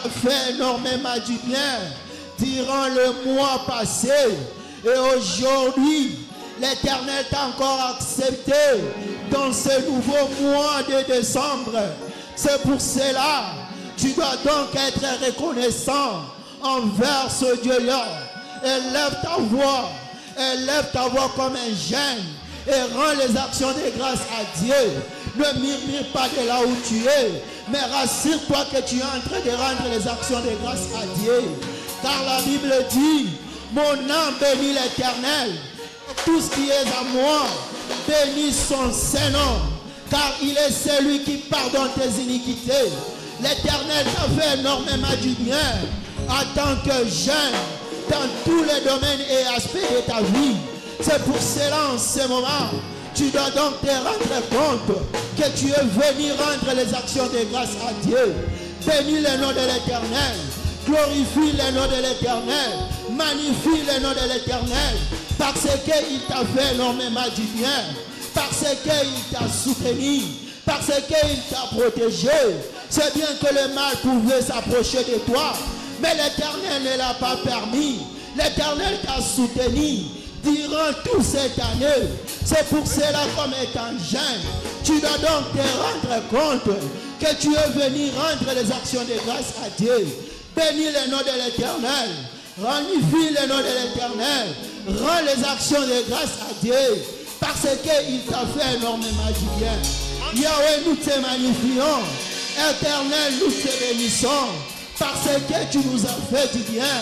t'a fait énormément du bien durant le mois passé. Et aujourd'hui, l'Éternel t'a encore accepté dans ce nouveau mois de décembre. C'est pour cela que tu dois donc être reconnaissant envers ce Dieu-là. Élève ta voix comme un jeune et rends les actions de grâce à Dieu. Ne murmure pas de là où tu es, mais rassure-toi que tu es en train de rendre les actions de grâce à Dieu. Car la Bible dit, mon âme bénit l'Éternel, tout ce qui est à moi, bénis son Saint-Nom, car il est celui qui pardonne tes iniquités. L'Éternel t'a fait énormément du bien en tant que jeune dans tous les domaines et aspects de ta vie. C'est pour cela en ce moment, tu dois donc te rendre compte que tu es venu rendre les actions de grâce à Dieu. Bénis le nom de l'Éternel, glorifie le nom de l'Éternel, magnifie le nom de l'Éternel, parce qu'il t'a fait énormément du bien, parce qu'il t'a soutenu, parce qu'il t'a protégé. C'est bien que le mal pouvait s'approcher de toi, mais l'Éternel ne l'a pas permis. L'Éternel t'a soutenu durant toute cette année. C'est pour cela, comme étant jeune, tu dois donc te rendre compte que tu es venu rendre les actions de grâce à Dieu. Bénis le nom de l'Éternel, magnifie le nom de l'Éternel, rends les actions de grâce à Dieu, parce qu'il t'a fait énormément du bien. Yahweh, nous te magnifions. Éternel, nous te bénissons, parce que tu nous as fait du bien.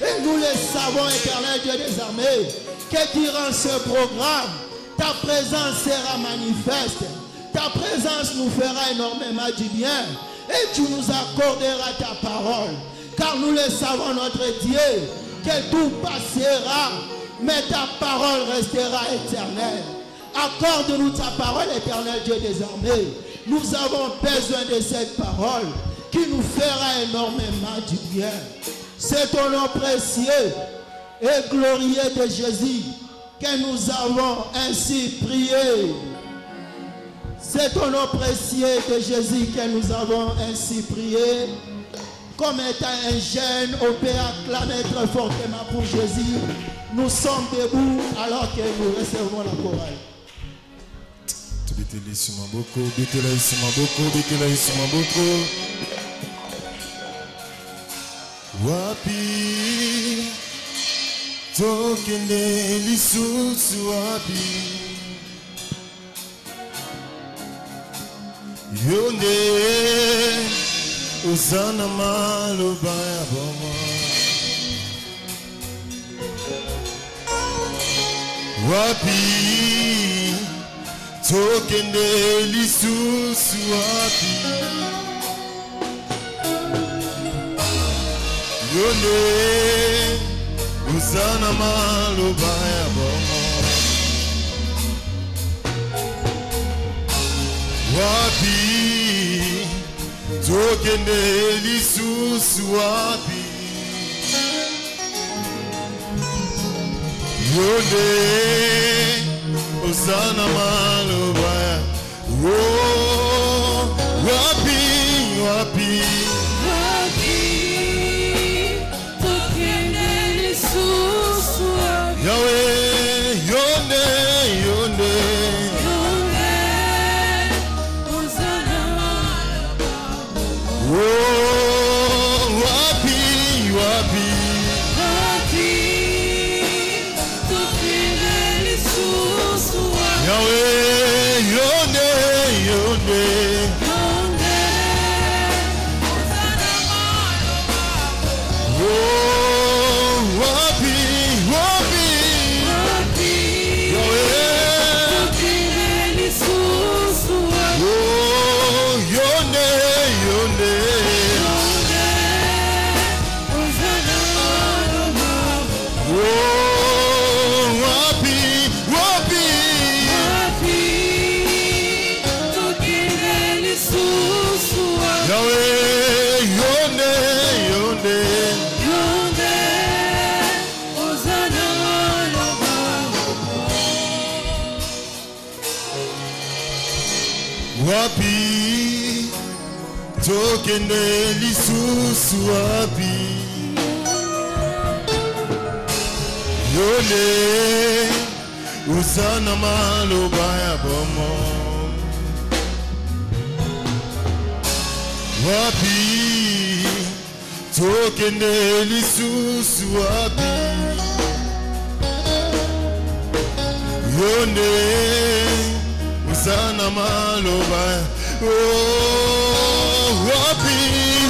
Et nous le savons, Éternel Dieu des armées, que durant ce programme, ta présence sera manifeste. Ta présence nous fera énormément du bien. Et tu nous accorderas ta parole. Car nous le savons, notre Dieu, que tout passera, mais ta parole restera éternelle. Accorde-nous ta parole, Éternel Dieu des armées. Nous avons besoin de cette parole qui nous fera énormément du bien. C'est au nom précieux et glorieux de Jésus que nous avons ainsi prié. C'est au nom précieux de Jésus que nous avons ainsi prié. Comme étant un jeune, on peut acclamer très fortement pour Jésus. Nous sommes debout alors que nous recevons la chorale. Wapi tokende lisusu wapi yonde uzana maloba ya boma wapi tokende lisusu wapi yonde uzana maloba ya boma wapi tokende lisusu wapi yonde uzana maloba ya wapi wapi Yahweh, yonde, yonde, yonde, uzana wapi, wapi, wapi, tukile lisusu Yahweh, yonde, yonde, yonde, uzana wapi, wapi. Wapi tokende lisusu suabi Yone Usana maloba ya bomo Wapi Tokende lisusu wapi Yone Usana maloba Oh wapi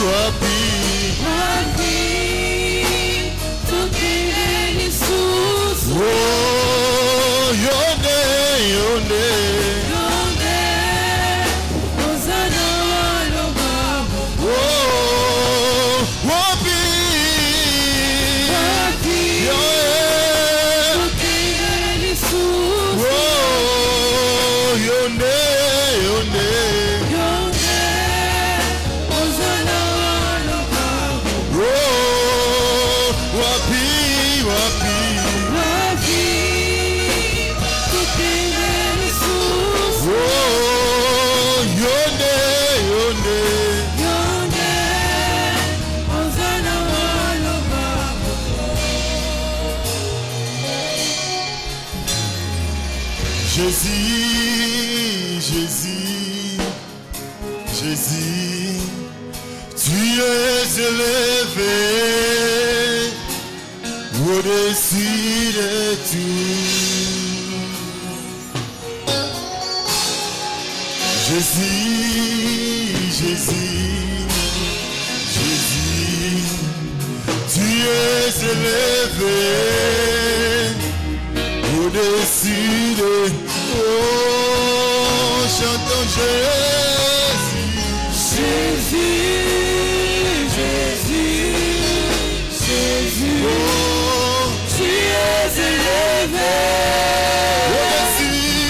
wapi Wapi Tokende lisusu Oh Yone Yone Jésus, Jésus, Jésus, tu es élevé au-dessus de tout. Jésus, Jésus, Jésus, tu es élevé au-dessus de oh, chantons Jésus, Jésus, Jésus, Jésus, oh, tu es élevé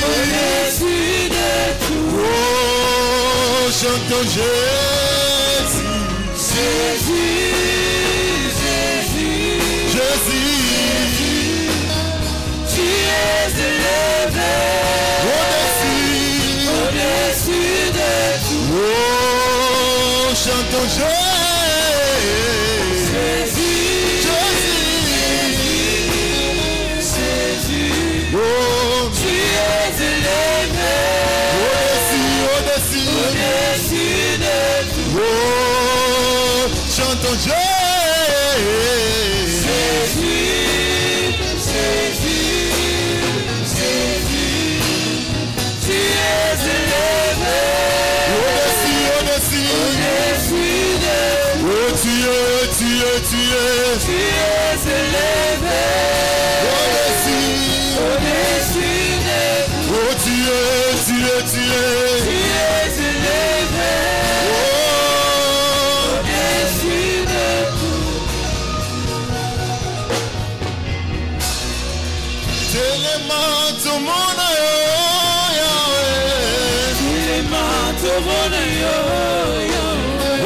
au-dessus de tout. Oh, chantons Jésus, Jésus, Jésus, Jésus, tu es élevé au-dessus de tout. Oh, chantons Jésus, Jésus, oh, tu es élevé au-dessus de tout. oh, chantons Jésus, tu es élevé au-dessus de tout. oh, tu es élevé au-dessus de tout. oh, tu es élevé au-dessus de tout. Tellement tout mon Yahweh, Tellement tout mon Yahweh, oh,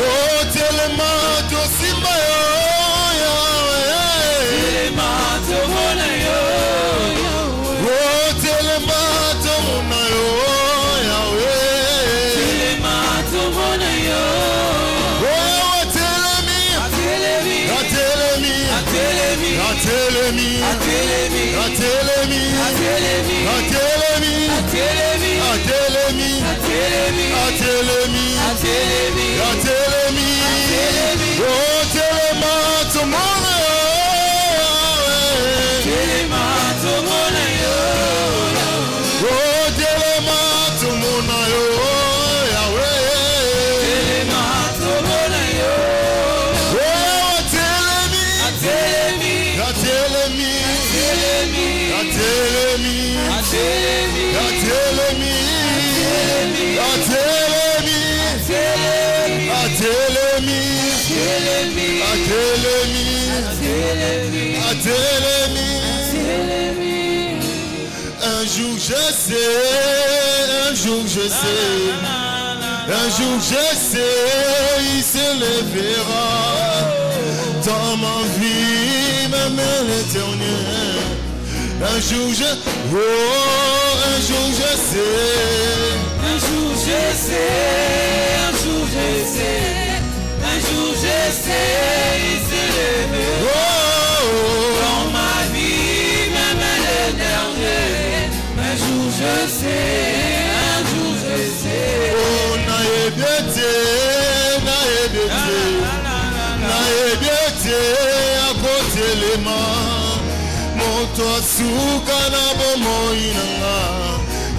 tellement tout Simba Yahweh, tellement tout mon Yahweh, oh, tellement tout mon Yahweh, tellement tout mon Yahweh, oh, Atelemi, Atelemi, Atelemi, Atelemi, Atelemi, Atelemi, Atelemi, Atelemi, Atelemi, Atelemi, Atelemi, Atelemi, Atelemi, Atelemi, Atelemi, Atelemi, oh, tellement tout mon Yahweh, tellement tout mon Yahweh, oh, tellement tout mon Yahweh, tellement tout mon Yahweh, oh, Atelemi, Atelemi, Atelemi, Atelemi, Atelemi, Atelemi, Atelemi, Atelemi, Atelemi, Atelemi, Atelemi. Un jour je sais, un jour je sais, un jour je sais, il se lèvera dans ma vie, même l'éternel. Un jour je, oh, un jour je sais, un jour je sais, un jour je sais, un jour jour je sais, il se lèvera. Dans ma vie, même le dernier, un jour je sais, un jour je sais. Oh, naïbété, à côté les mains. Mon toit sous canabo moïna.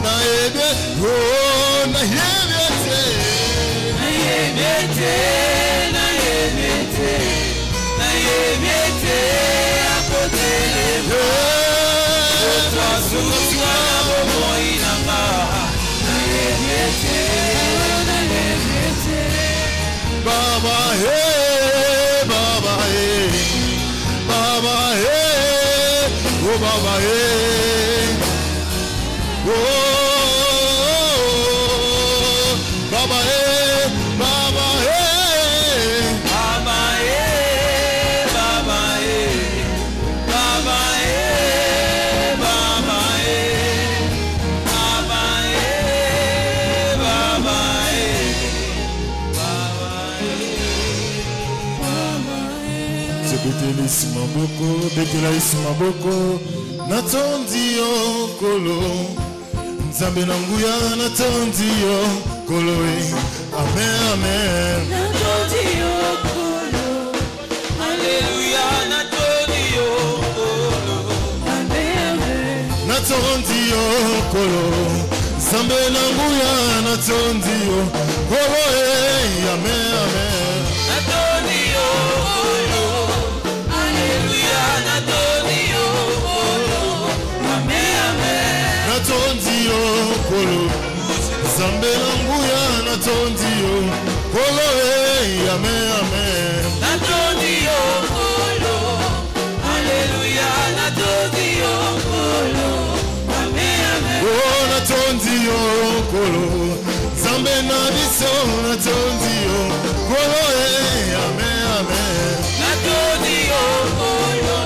Naïbété, oh, naïbété. Naïbété, à côté les mains. Mon toit sous canabo moïna. Baba hey, Baba hey, Baba hey, oh Baba hey, oh Baba hey, Baba hey, Baba hey, Baba hey, Baba hey, Baba hey, Baba hey, Baba hey. Betelisi maboko, betelisi maboko, natondi yo kolo, nzambe na nguya natondi yo kolo, amen, amen. Natondi yo kolo, alléluia, natondi yo kolo, amen, amen. Natondi yo kolo, nzambe na nguya natondi yo kolo, amen, amen. Natondi yo kolo, alléluia, natondi yo kolo, amen, amen. Natondi yo kolo, nzambe na nguya natondi yo kolo, amen, amen. Natondi yo kolo, alléluia, natondi yo kolo, amen, amen. Oh, natondi yo kolo, nzambe na biso natondi yo kolo, amen, amen. Natondi yo kolo,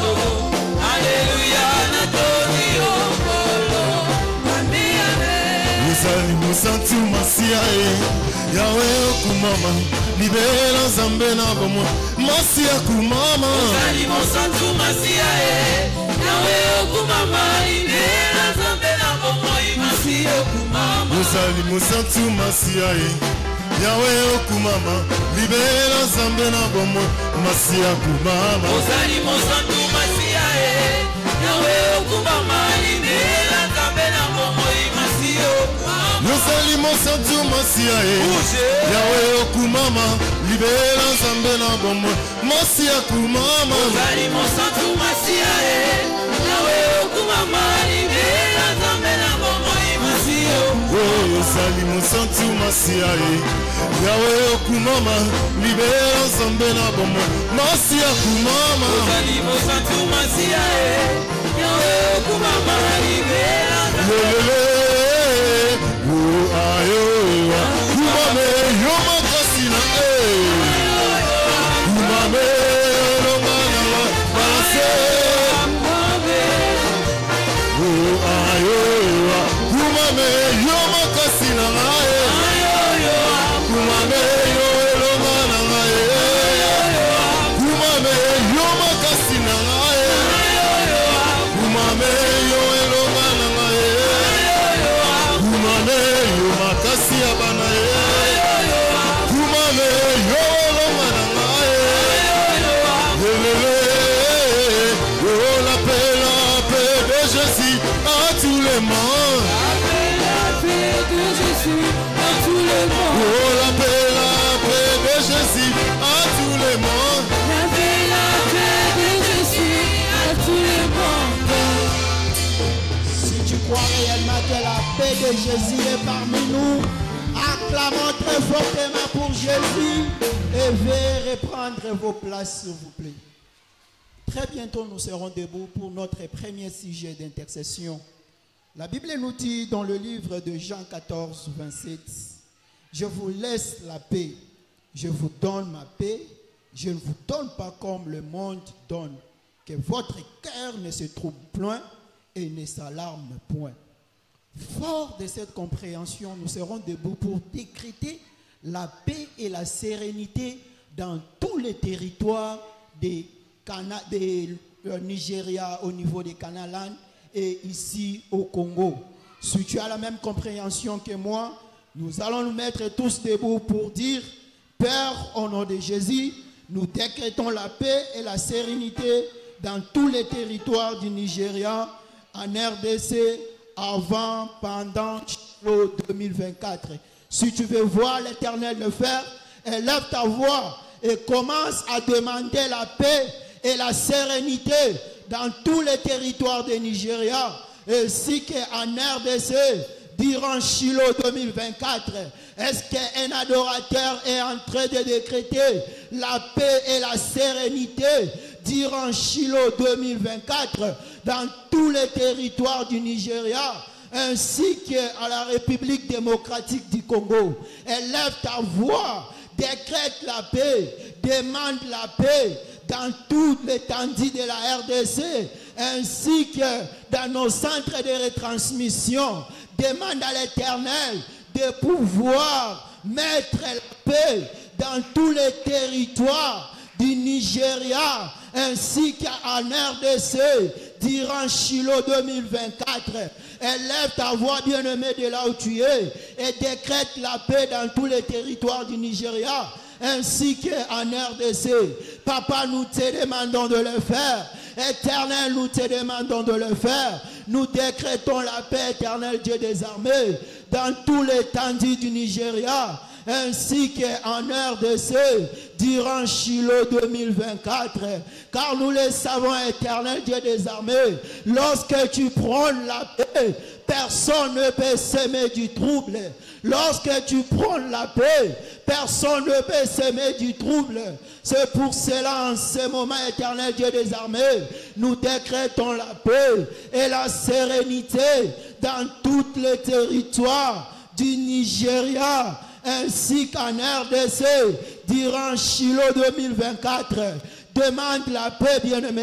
alléluia, natondi yo kolo, amen, amen. Uzali musantu masia yawe okumama, libera nzambe na bomo, masia kumama. Uzali musantu masia yawe okumama, libera nzambe na bomo, masia kumama. Uzali musantu masia yawe okumama, libera nzambe na bomo, masia kumama. Uzali musantu masia yawe okumama, libera nzambe na bomo, masia kumama. Uzali musantu masia yawe okumama, libera nzambe na bomo, masia kumama. Uzali musantu masia yawe okumama, libera nzambe na bomo, masia kumama. Uzali musantu masia yawe okumama, libera nzambe na bomo, masia kumama. Uzali musantu masia yawe okumama, libera nzambe na bomo. Kumame yoma kasina kumame lomana balase kumame yoma kasina kumame yo lomana kumame yoma kasina kumame yo lomana kumame yoma kasia bana kumame yo lomana la paix de Jésus à tous les mondes. La paix de Jésus à tous les mondes. Oh, la paix de Jésus à tous les mondes. La paix de Jésus à tous les mondes. Si tu crois réellement que la paix de Jésus est parmi nous, acclamons très fortement pour Jésus et veuillez reprendre vos places, s'il vous plaît. Très bientôt, nous serons debout pour notre premier sujet d'intercession. La Bible nous dit dans le livre de Jean 14, 27, « Je vous laisse la paix, je vous donne ma paix, je ne vous donne pas comme le monde donne, que votre cœur ne se trouble point et ne s'alarme point. » Fort de cette compréhension, nous serons debout pour décréter la paix et la sérénité dans tous les territoires des Nigeria au niveau des Canalan et ici au Congo. Si tu as la même compréhension que moi, nous allons nous mettre tous debout pour dire: Père, au nom de Jésus, nous décrétons la paix et la sérénité dans tous les territoires du Nigeria, en RDC, avant, pendant 2024. Si tu veux voir l'Éternel le faire, élève ta voix et commence à demander la paix et la sérénité dans tous les territoires du Nigeria, ainsi qu'en RDC, durant Shiloh 2024. Est-ce qu'un adorateur est en train de décréter la paix et la sérénité durant Shiloh 2024 dans tous les territoires du Nigeria, ainsi qu'à la République démocratique du Congo? Élève ta voix, décrète la paix, demande la paix dans toute l'étendue de la RDC, ainsi que dans nos centres de retransmission. Demande à l'Éternel de pouvoir mettre la paix dans tous les territoires du Nigeria, ainsi qu'en RDC, durant Shiloh 2024. Élève ta voix, bien-aimé, de là où tu es, et décrète la paix dans tous les territoires du Nigeria, ainsi qu'en RDC. Papa, nous te demandons de le faire. Éternel, nous te demandons de le faire. Nous décrétons la paix, éternel Dieu des armées, dans tout l'étendue du Nigeria, ainsi qu'en RDC, durant Shiloh 2024. Car nous le savons, éternel Dieu des armées, lorsque tu prônes la paix, personne ne peut s'aimer du trouble. Lorsque tu prônes la paix, personne ne peut s'aimer du trouble. C'est pour cela, en ce moment, éternel Dieu des armées, nous décrétons la paix et la sérénité dans tous les territoires du Nigeria, ainsi qu'en RDC, durant Shiloh 2024. Demande la paix, bien-aimé.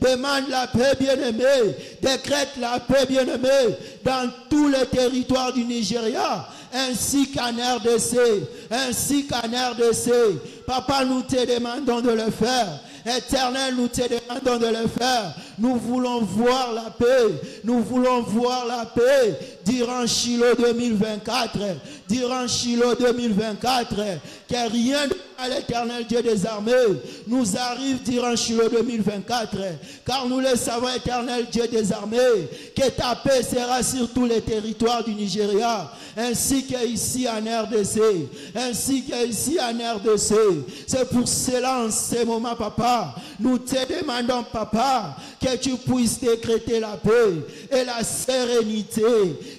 Demande la paix, bien-aimé. Décrète la paix, bien-aimé, dans tous les territoires du Nigeria, ainsi qu'en RDC. Ainsi qu'en RDC. Papa, nous te demandons de le faire. Éternel, nous te demandons de le faire. Nous voulons voir la paix. Nous voulons voir la paix durant Shiloh 2024. Durant Shiloh 2024. Que rien à l'Éternel Dieu des armées nous arrive durant Shiloh 2024. Car nous le savons, Éternel Dieu des armées, que ta paix sera sur tous les territoires du Nigeria, ainsi qu'ici en RDC. Ainsi qu'ici en RDC. C'est pour cela, en ce moment, papa, nous te demandons, papa, que tu puisses décréter la paix et la sérénité.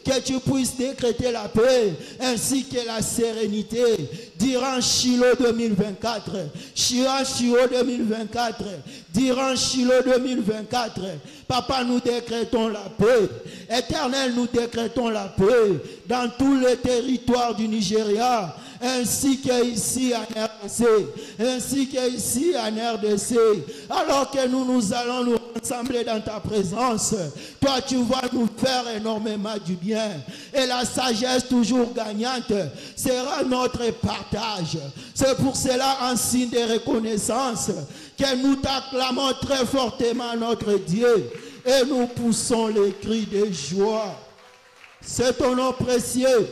Que tu puisses décréter la paix ainsi que la sérénité durant Shiloh 2024. Shiloh 2024. Durant Shiloh 2024. Papa, nous décrétons la paix. Éternel, nous décrétons la paix dans tous les territoires du Nigeria, ainsi qu'ici en RDC, ainsi qu'ici en RDC. Alors que nous allons nous rassembler dans ta présence, toi tu vas nous faire énormément du bien, et la sagesse toujours gagnante sera notre partage. C'est pour cela, en signe de reconnaissance, que nous t'acclamons très fortement, notre Dieu, et nous poussons les cris de joie. C'est ton nom précieux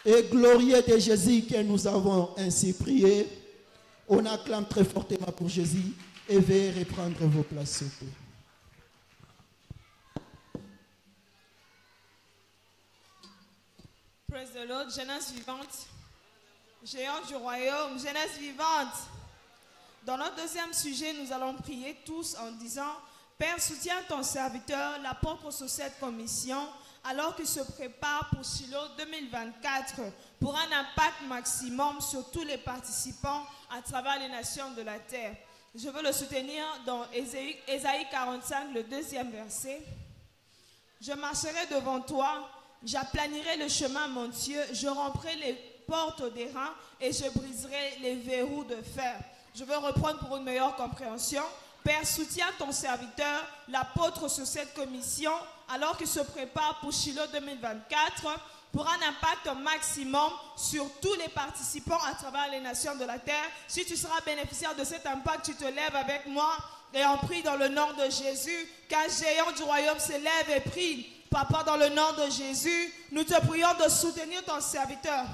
et glorieux de Jésus que nous avons ainsi prié. On acclame très fortement pour Jésus et veuillez reprendre vos places. Praise the Lord. Jeunesse vivante. Géant du royaume. Jeunesse vivante. Dans notre deuxième sujet, nous allons prier tous en disant: Père, soutiens ton serviteur, l'apôtre sur cette commission, alors qu'il se prépare pour Shiloh 2024, pour un impact maximum sur tous les participants à travers les nations de la terre. Je veux le soutenir dans Ésaïe 45, le 2e verset. Je marcherai devant toi, j'aplanirai le chemin, mon Dieu, je romprai les portes d'airain et je briserai les verrous de fer. Je veux reprendre pour une meilleure compréhension. Père, soutiens ton serviteur, l'apôtre sur cette commission, alors qu'il se prépare pour Shiloh 2024, pour un impact maximum sur tous les participants à travers les nations de la terre. Si tu seras bénéficiaire de cet impact, tu te lèves avec moi et on prie dans le nom de Jésus, qu'un géant du royaume se lève et prie. Papa, dans le nom de Jésus, nous te prions de soutenir ton serviteur,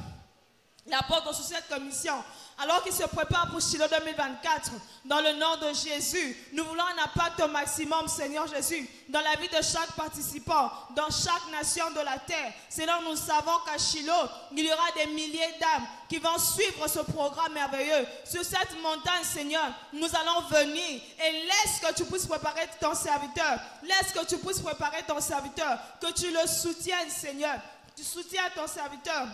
l'apôtre sur cette commission, alors qu'il se prépare pour Shiloh 2024, dans le nom de Jésus, nous voulons un impact au maximum, Seigneur Jésus, dans la vie de chaque participant, dans chaque nation de la terre. Seigneur, nous savons qu'à Shiloh, il y aura des milliers d'âmes qui vont suivre ce programme merveilleux. Sur cette montagne, Seigneur, nous allons venir et laisse que tu puisses préparer ton serviteur. Laisse que tu puisses préparer ton serviteur, que tu le soutiennes, Seigneur. Tu soutiens ton serviteur.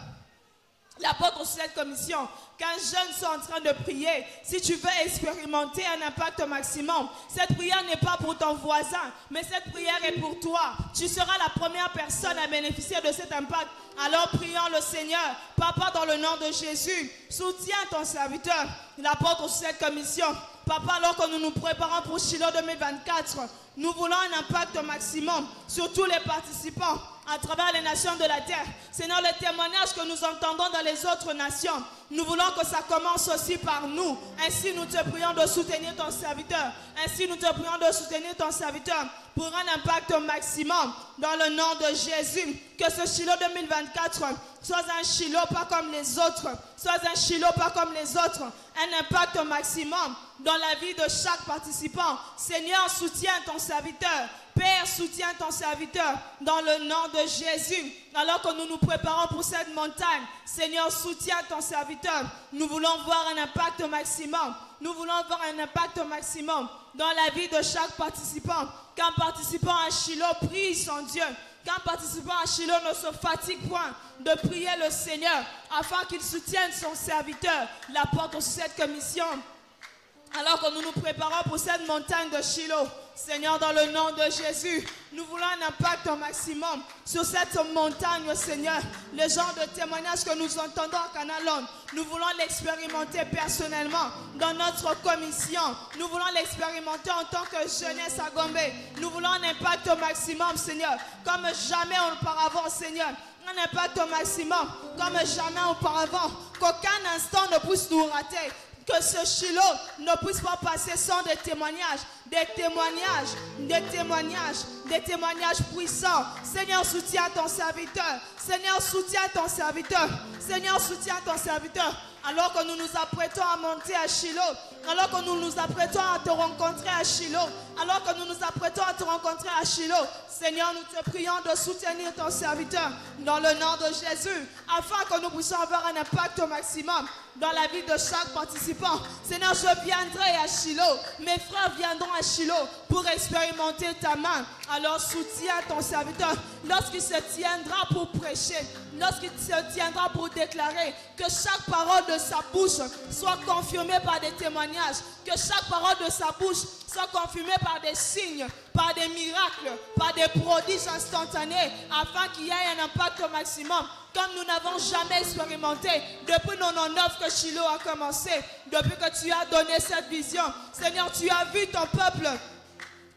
L'apôtre sur cette commission, qu'un jeune soit en train de prier, si tu veux expérimenter un impact au maximum, cette prière n'est pas pour ton voisin, mais cette prière est pour toi. Tu seras la première personne à bénéficier de cet impact. Alors prions le Seigneur. Papa, dans le nom de Jésus, soutiens ton serviteur, l'apôtre sur cette commission. Papa, alors que nous nous préparons pour Shiloh 2024, nous voulons un impact au maximum sur tous les participants à travers les nations de la terre. Seigneur, le témoignage que nous entendons dans les autres nations, nous voulons que ça commence aussi par nous. Ainsi, nous te prions de soutenir ton serviteur. Ainsi, nous te prions de soutenir ton serviteur pour un impact au maximum dans le nom de Jésus. Que ce Shiloh 2024 soit un Shiloh pas comme les autres. Soit un Shiloh pas comme les autres. Un impact au maximum dans la vie de chaque participant. Seigneur, soutiens ton serviteur. Père, soutiens ton serviteur dans le nom de Jésus. Alors que nous nous préparons pour cette montagne, Seigneur, soutiens ton serviteur. Nous voulons voir un impact au maximum. Nous voulons voir un impact au maximum dans la vie de chaque participant. Qu'un participant à Shiloh prie son Dieu. Qu'un participant à Shiloh ne se fatigue point de prier le Seigneur afin qu'il soutienne son serviteur, l'apôtre sur cette commission. Alors que nous nous préparons pour cette montagne de Shiloh, Seigneur, dans le nom de Jésus, nous voulons un impact au maximum sur cette montagne, Seigneur. Le genre de témoignage que nous entendons à Canalon, nous voulons l'expérimenter personnellement dans notre commission. Nous voulons l'expérimenter en tant que jeunesse à Gombe. Nous voulons un impact au maximum, Seigneur, comme jamais auparavant, Seigneur. Un impact au maximum, comme jamais auparavant. Qu'aucun instant ne puisse nous rater. Que ce Shiloh ne puisse pas passer sans des témoignages puissants. Seigneur, soutiens ton serviteur. Seigneur, soutiens ton serviteur. Seigneur, soutiens ton serviteur. Alors que nous nous apprêtons à monter à Shiloh, alors que nous nous apprêtons à te rencontrer à Shiloh, alors que nous nous apprêtons à te rencontrer à Shiloh, Seigneur, nous te prions de soutenir ton serviteur dans le nom de Jésus, afin que nous puissions avoir un impact au maximum dans la vie de chaque participant. Seigneur, je viendrai à Shiloh, mes frères viendront à Shiloh pour expérimenter ta main. Alors soutiens ton serviteur lorsqu'il se tiendra pour prêcher, lorsqu'il se tiendra pour déclarer, que chaque parole de sa bouche soit confirmée par des témoignages, que chaque parole de sa bouche soit confirmée par des signes, par des miracles, par des prodiges instantanés, afin qu'il y ait un impact au maximum, comme nous n'avons jamais expérimenté depuis 99 que Shiloh a commencé, depuis que tu as donné cette vision. Seigneur, tu as vu ton peuple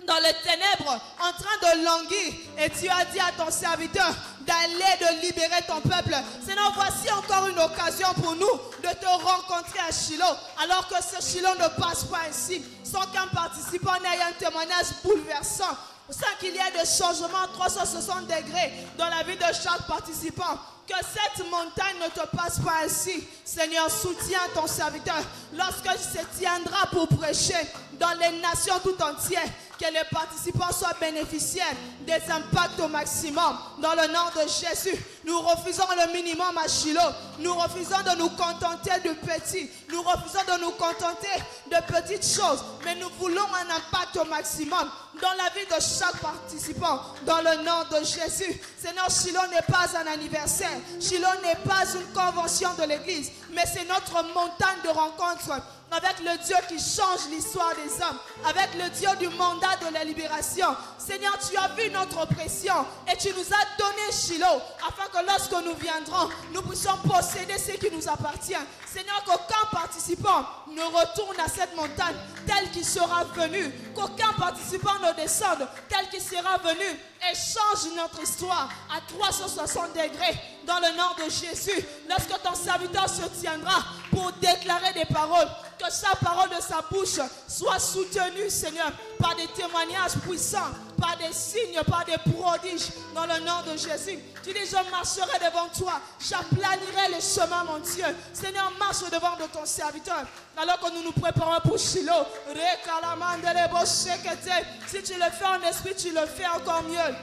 dans les ténèbres, en train de languir, et tu as dit à ton serviteur d'aller de libérer ton peuple. Seigneur, voici encore une occasion pour nous de te rencontrer à Shiloh, alors que ce Shiloh ne passe pas ainsi, sans qu'un participant n'ait un témoignage bouleversant, sans qu'il y ait des changements 360 degrés dans la vie de chaque participant. Que cette montagne ne te passe pas ainsi. Seigneur, soutiens ton serviteur lorsqu'il se tiendra pour prêcher dans les nations tout entières. Que les participants soient bénéficiaires des impacts au maximum. Dans le nom de Jésus, nous refusons le minimum à Shiloh. Nous refusons de nous contenter de petits. Nous refusons de nous contenter de petites choses. Mais nous voulons un impact au maximum dans la vie de chaque participant. Dans le nom de Jésus. Seigneur, Shiloh n'est pas un anniversaire. Shiloh n'est pas une convention de l'église. Mais c'est notre montagne de rencontre avec le Dieu qui change l'histoire des hommes, avec le Dieu du mandat de la libération. Seigneur, tu as vu notre oppression et tu nous as donné Shiloh, afin que lorsque nous viendrons, nous puissions posséder ce qui nous appartient. Seigneur, qu'aucun participant ne retourne à cette montagne tel qu'il sera venu, qu'aucun participant ne descende tel qu'il sera venu et change notre histoire à 360 degrés dans le nom de Jésus. Lorsque ton serviteur se tiendra pour déclarer des paroles, que chaque parole de sa bouche soit soutenue, Seigneur, par des témoignages puissants, par des signes, par des prodiges, dans le nom de Jésus. Tu dis, je marcherai devant toi, j'aplanirai les chemins, mon Dieu. Seigneur, marche devant de ton serviteur, alors que nous nous préparons pour Shiloh. Si tu le fais en esprit, tu le fais encore mieux.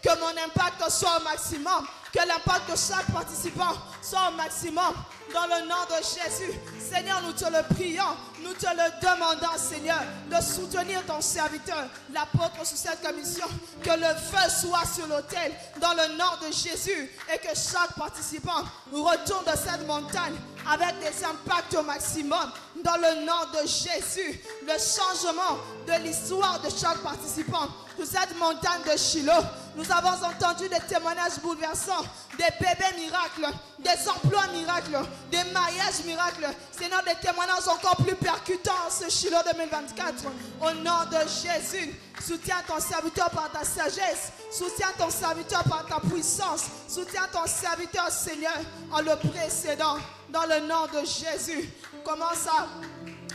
Que mon impact soit au maximum, que l'impact de chaque participant soit au maximum dans le nom de Jésus. Seigneur, nous te le prions, nous te le demandons, Seigneur, de soutenir ton serviteur, l'apôtre sous cette commission, que le feu soit sur l'autel dans le nom de Jésus et que chaque participant retourne de cette montagne avec des impacts au maximum dans le nom de Jésus. Le changement de l'histoire de chaque participant de cette montagne de Shiloh. Nous avons entendu des témoignages bouleversants, des bébés miracles, des emplois miracles, des mariages miracles. Seigneur, des témoignages encore plus percutants en ce Shiloh 2024. Au nom de Jésus, soutiens ton serviteur par ta sagesse, soutiens ton serviteur par ta puissance, soutiens ton serviteur, Seigneur, en le précédant dans le nom de Jésus. Commence à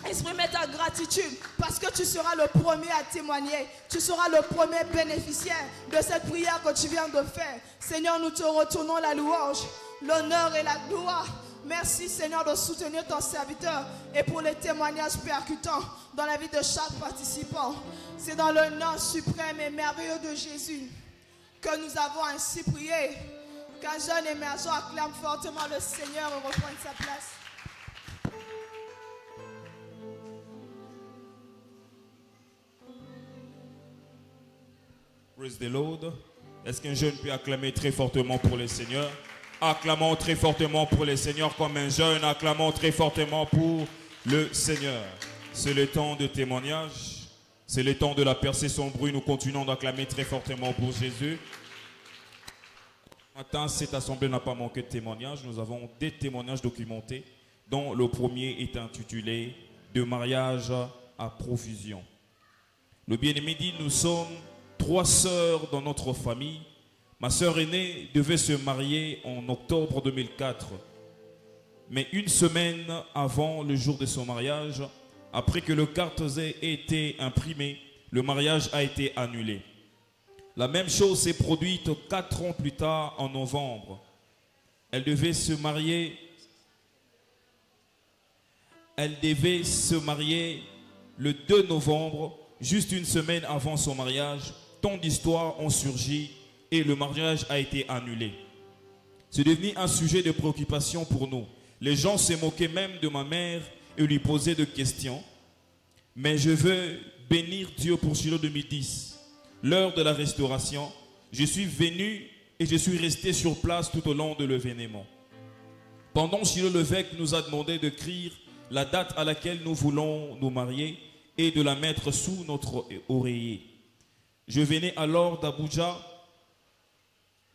exprimer ta gratitude parce que tu seras le premier à témoigner. Tu seras le premier bénéficiaire de cette prière que tu viens de faire. Seigneur, nous te retournons la louange, l'honneur et la gloire. Merci, Seigneur, de soutenir ton serviteur et pour les témoignages percutants dans la vie de chaque participant. C'est dans le nom suprême et merveilleux de Jésus que nous avons ainsi prié. Qu'un jeune émergent acclame fortement le Seigneur et reprenne sa place. Praise the Lord. Est-ce qu'un jeune peut acclamer très fortement pour le Seigneur? Acclamons très fortement pour le Seigneur comme un jeune. Acclamons très fortement pour le Seigneur. C'est le temps de témoignage. C'est le temps de la percer son bruit. Nous continuons d'acclamer très fortement pour Jésus. Matin, cette assemblée n'a pas manqué de témoignages. Nous avons des témoignages documentés, dont le premier est intitulé « De mariage à profusion ». Le bien-aimé dit, nous sommes 3 sœurs dans notre famille. Ma sœur aînée devait se marier en octobre 2004. Mais une semaine avant le jour de son mariage, après que le cartes ait été imprimé, le mariage a été annulé. La même chose s'est produite 4 ans plus tard, en novembre. Elle devait se marier le 2 novembre, juste une semaine avant son mariage. Tant d'histoires ont surgi et le mariage a été annulé. C'est devenu un sujet de préoccupation pour nous. Les gens se moquaient même de ma mère et lui posaient des questions. Mais je veux bénir Dieu pour Shiloh 2010. L'heure de la restauration, je suis venu et je suis resté sur place tout au long de l'événement. Pendant Shiloh, l'évêque nous a demandé d'écrire la date à laquelle nous voulons nous marier et de la mettre sous notre oreiller. Je venais alors d'Abuja.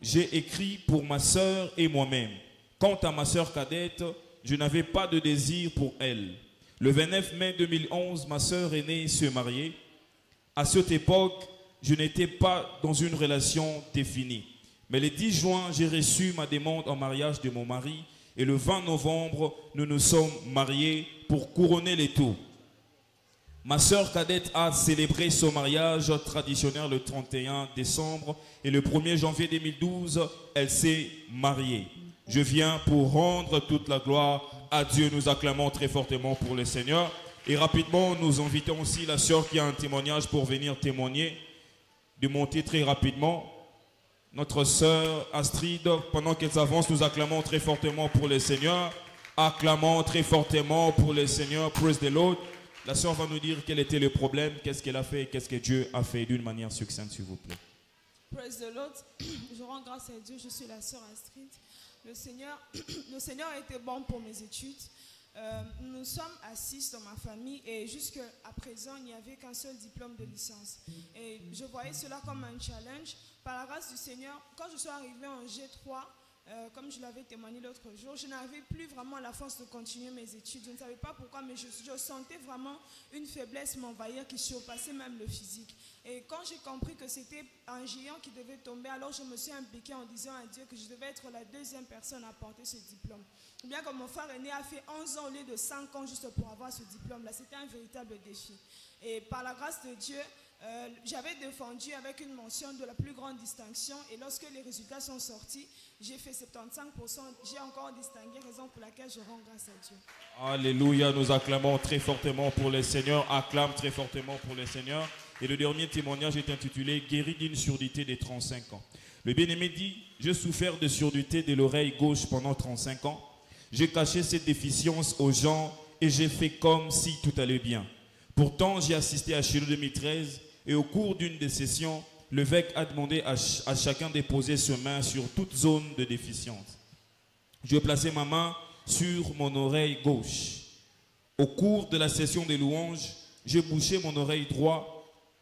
J'ai écrit pour ma sœur et moi-même. Quant à ma sœur cadette, je n'avais pas de désir pour elle. Le 29 mai 2011, ma sœur aînée se mariait. À cette époque, je n'étais pas dans une relation définie. Mais le 10 juin, j'ai reçu ma demande en mariage de mon mari. Et le 20 novembre, nous nous sommes mariés pour couronner les tout. Ma sœur cadette a célébré son mariage traditionnel le 31 décembre et le 1er janvier 2012, elle s'est mariée. Je viens pour rendre toute la gloire à Dieu. Nous acclamons très fortement pour le Seigneur. Et rapidement, nous invitons aussi la sœur qui a un témoignage pour venir témoigner, de monter très rapidement. Notre sœur Astrid, pendant qu'elle s'avance, nous acclamons très fortement pour le Seigneur. Acclamons très fortement pour le Seigneur. Praise the Lord. La sœur va nous dire quel était le problème, qu'est-ce qu'elle a fait, qu'est-ce que Dieu a fait d'une manière succincte, s'il vous plaît. Praise the Lord. Je rends grâce à Dieu. Je suis la sœur Astrid. Le Seigneur a été bon pour mes études. Nous sommes à 6 dans ma famille et jusqu'à présent, il n'y avait qu'un seul diplôme de licence. Et je voyais cela comme un challenge. Par la grâce du Seigneur, quand je suis arrivée en G3, comme je l'avais témoigné l'autre jour, je n'avais plus vraiment la force de continuer mes études. Je ne savais pas pourquoi, mais je sentais vraiment une faiblesse m'envahir qui surpassait même le physique. Et quand j'ai compris que c'était un géant qui devait tomber, alors je me suis impliquée en disant à Dieu que je devais être la deuxième personne à porter ce diplôme. Bien que mon frère aîné a fait 11 ans au lieu de 5 ans juste pour avoir ce diplôme-là, c'était un véritable défi. Et par la grâce de Dieu, j'avais défendu avec une mention de la plus grande distinction et lorsque les résultats sont sortis, j'ai fait 75%, j'ai encore distingué, raison pour laquelle je rends grâce à Dieu. Alléluia, nous acclamons très fortement pour le Seigneur, acclame très fortement pour le Seigneur. Et le dernier témoignage est intitulé « Guéri d'une surdité de 35 ans ». Le bien-aimé dit « J'ai souffert de surdité de l'oreille gauche pendant 35 ans. J'ai caché cette déficience aux gens et j'ai fait comme si tout allait bien. Pourtant, j'ai assisté à Shiloh 2013 et au cours d'une des sessions, l'évêque a demandé à chacun de poser sa main sur toute zone de déficience. Je plaçais ma main sur mon oreille gauche. Au cours de la session des louanges, j'ai bouché mon oreille droite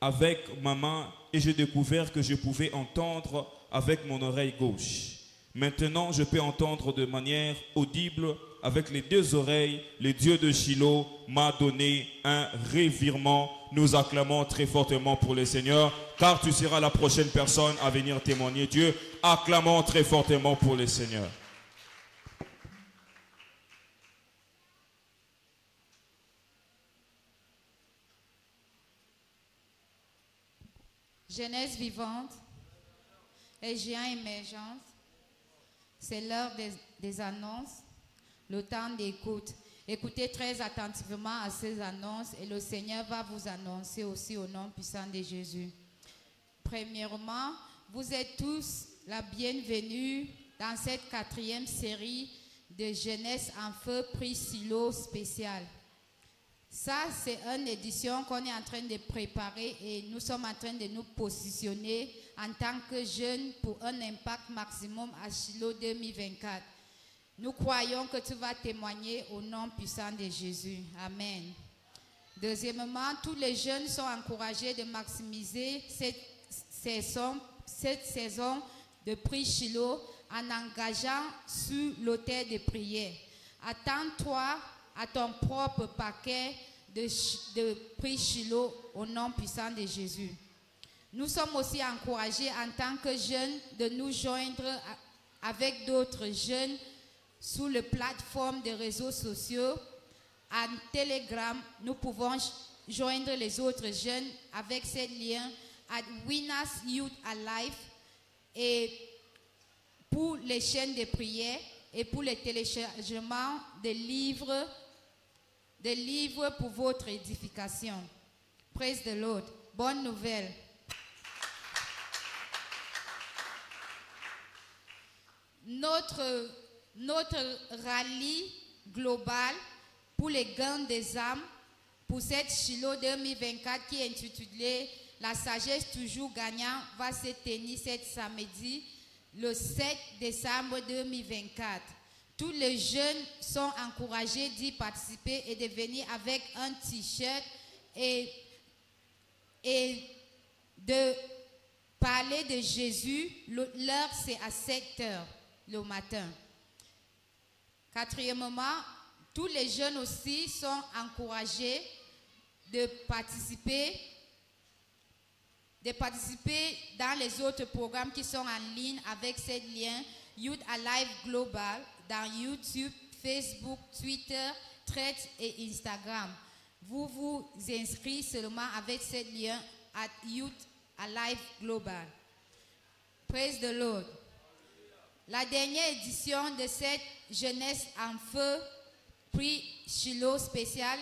avec ma main et j'ai découvert que je pouvais entendre avec mon oreille gauche. Maintenant, je peux entendre de manière audible avec les deux oreilles. Le Dieu de Shiloh m'a donné un revirement. Nous acclamons très fortement pour le Seigneur, car tu seras la prochaine personne à venir témoigner Dieu. Acclamons très fortement pour le Seigneur. Jeunesse vivante et géant émergence, c'est l'heure des annonces, le temps d'écoute. Écoutez très attentivement à ces annonces et le Seigneur va vous annoncer aussi au nom puissant de Jésus. Premièrement, vous êtes tous la bienvenue dans cette 4e série de Jeunesse en feu prix Shiloh spécial. Ça, c'est une édition qu'on est en train de préparer et nous sommes en train de nous positionner en tant que jeunes pour un impact maximum à Shiloh 2024. Nous croyons que tu vas témoigner au nom puissant de Jésus. Amen. Deuxièmement, tous les jeunes sont encouragés de maximiser cette saison de prix Shiloh en engageant sur l'autel de prière. Attends-toi à ton propre paquet de prix Shiloh au nom puissant de Jésus. Nous sommes aussi encouragés en tant que jeunes de nous joindre avec d'autres jeunes sur les plateformes de réseaux sociaux. En Telegram, nous pouvons joindre les autres jeunes avec ces liens à Winners Youth Alive et pour les chaînes de prière et pour le téléchargement des livres pour votre édification. Praise the Lord. Bonne nouvelle. Notre rallye global pour les gains des âmes pour cette Shiloh 2024 qui est intitulée La sagesse toujours gagnant va se tenir cet samedi le 7 décembre 2024. Tous les jeunes sont encouragés d'y participer et de venir avec un t-shirt et de parler de Jésus. L'heure, c'est à 7 heures le matin. Quatrièmement, tous les jeunes aussi sont encouragés de participer dans les autres programmes qui sont en ligne avec ces liens Youth Alive Global dans YouTube, Facebook, Twitter, Threads et Instagram. Vous vous inscrivez seulement avec ces liens à Youth Alive Global. Praise the Lord. La dernière édition de cette Jeunesse en feu, prix Shiloh spécial,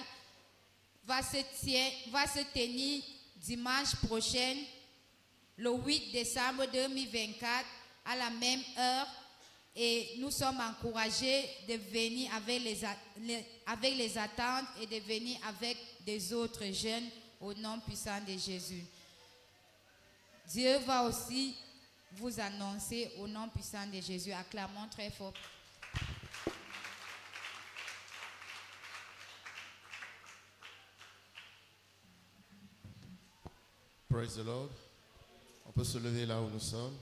va se tenir dimanche prochain, le 8 décembre 2024, à la même heure. Et nous sommes encouragés de venir avec les attentes et de venir avec des autres jeunes au nom puissant de Jésus. Dieu va aussi vous annoncer au nom puissant de Jésus. Acclamons très fort. Praise the Lord. On peut se lever là où nous sommes.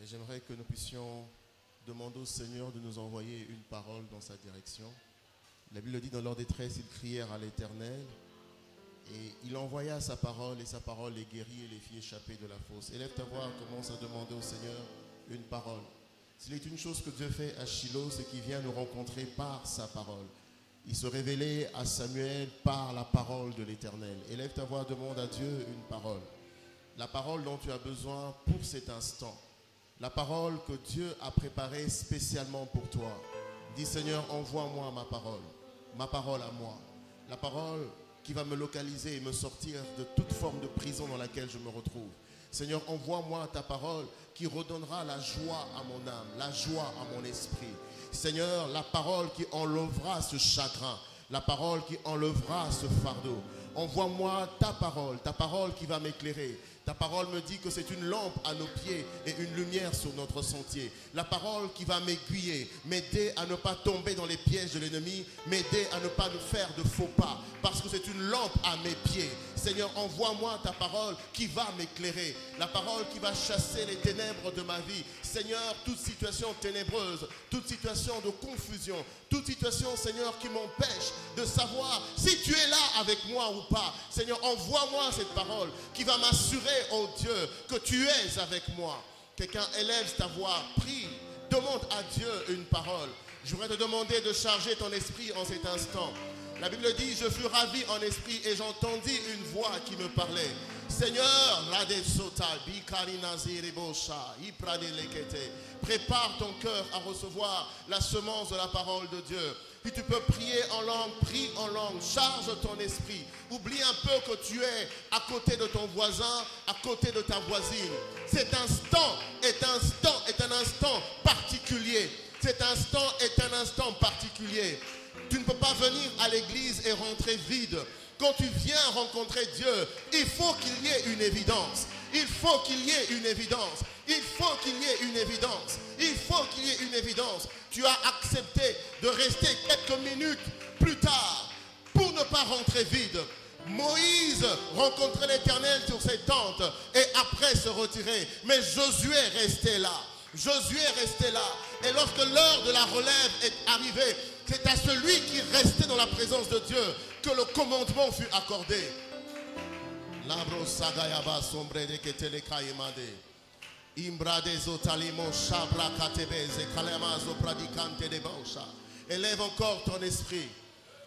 Et j'aimerais que nous puissions demander au Seigneur de nous envoyer une parole dans sa direction. La Bible dit, dans leur détresse, ils crièrent à l'Éternel. Et il envoya sa parole, et sa parole les guérit et les fit échapper de la fosse. Élève ta voix, commence à demander au Seigneur une parole. S'il est une chose que Dieu fait à Shiloh, c'est qu'il vient nous rencontrer par sa parole. Il se révélait à Samuel par la parole de l'Éternel. Élève ta voix, demande à Dieu une parole. La parole dont tu as besoin pour cet instant. La parole que Dieu a préparée spécialement pour toi. Dis Seigneur, envoie-moi ma parole à moi. La parole qui va me localiser et me sortir de toute forme de prison dans laquelle je me retrouve. Seigneur, envoie-moi ta parole qui redonnera la joie à mon âme, la joie à mon esprit. Seigneur, la parole qui enlèvera ce chagrin, la parole qui enlèvera ce fardeau. Envoie-moi ta parole qui va m'éclairer. Ta parole me dit que c'est une lampe à nos pieds et une lumière sur notre sentier. La parole qui va m'aiguiller, m'aider à ne pas tomber dans les pièges de l'ennemi, m'aider à ne pas nous faire de faux pas, parce que c'est une lampe à mes pieds. Seigneur, envoie-moi ta parole qui va m'éclairer, la parole qui va chasser les ténèbres de ma vie. Seigneur, toute situation ténébreuse, toute situation de confusion, toute situation, Seigneur, qui m'empêche de savoir si tu es là avec moi ou pas. Seigneur, envoie-moi cette parole qui va m'assurer, oh Dieu, que tu es avec moi. Quelqu'un élève ta voix, prie, demande à Dieu une parole. Je voudrais te demander de charger ton esprit en cet instant. La Bible dit, je fus ravi en esprit et j'entendis une voix qui me parlait. Seigneur, prépare ton cœur à recevoir la semence de la parole de Dieu. Puis tu peux prier en langue, prie en langue, charge ton esprit. Oublie un peu que tu es à côté de ton voisin, à côté de ta voisine. Cet instant est un instant particulier. Cet instant est un instant particulier. Tu ne peux pas venir à l'église et rentrer vide. Quand tu viens rencontrer Dieu, il faut qu'il y ait une évidence. Il faut qu'il y ait une évidence. Il faut qu'il y ait une évidence. Il faut qu'il y ait une évidence. Tu as accepté de rester quelques minutes plus tard pour ne pas rentrer vide. Moïse rencontrait l'Éternel sur ses tentes et après se retirer. Mais Josué restait là. Josué restait là. Et lorsque l'heure de la relève est arrivée, c'est à celui qui restait dans la présence de Dieu que le commandement fut accordé. Labro sagayaba sombre de ketele kaimade. Imbra des otalimo shabra katebeze kalemazo pradicante de baucha. Élève encore ton esprit.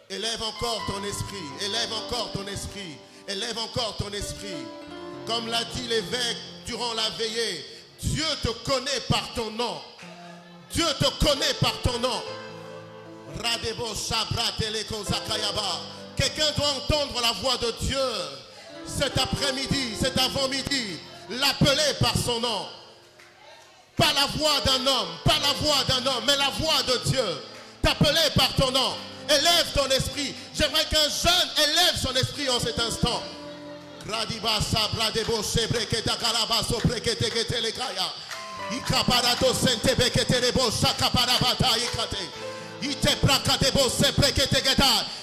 Élève encore ton esprit. Élève encore ton esprit. Élève encore ton esprit. Comme l'a dit l'évêque durant la veillée, Dieu te connaît par ton nom. Dieu te connaît par ton nom. Quelqu'un doit entendre la voix de Dieu cet après-midi, cet avant-midi, l'appeler par son nom. Pas la voix d'un homme, pas la voix d'un homme, mais la voix de Dieu. T'appeler par ton nom. Élève ton esprit. J'aimerais qu'un jeune élève son esprit en cet instant.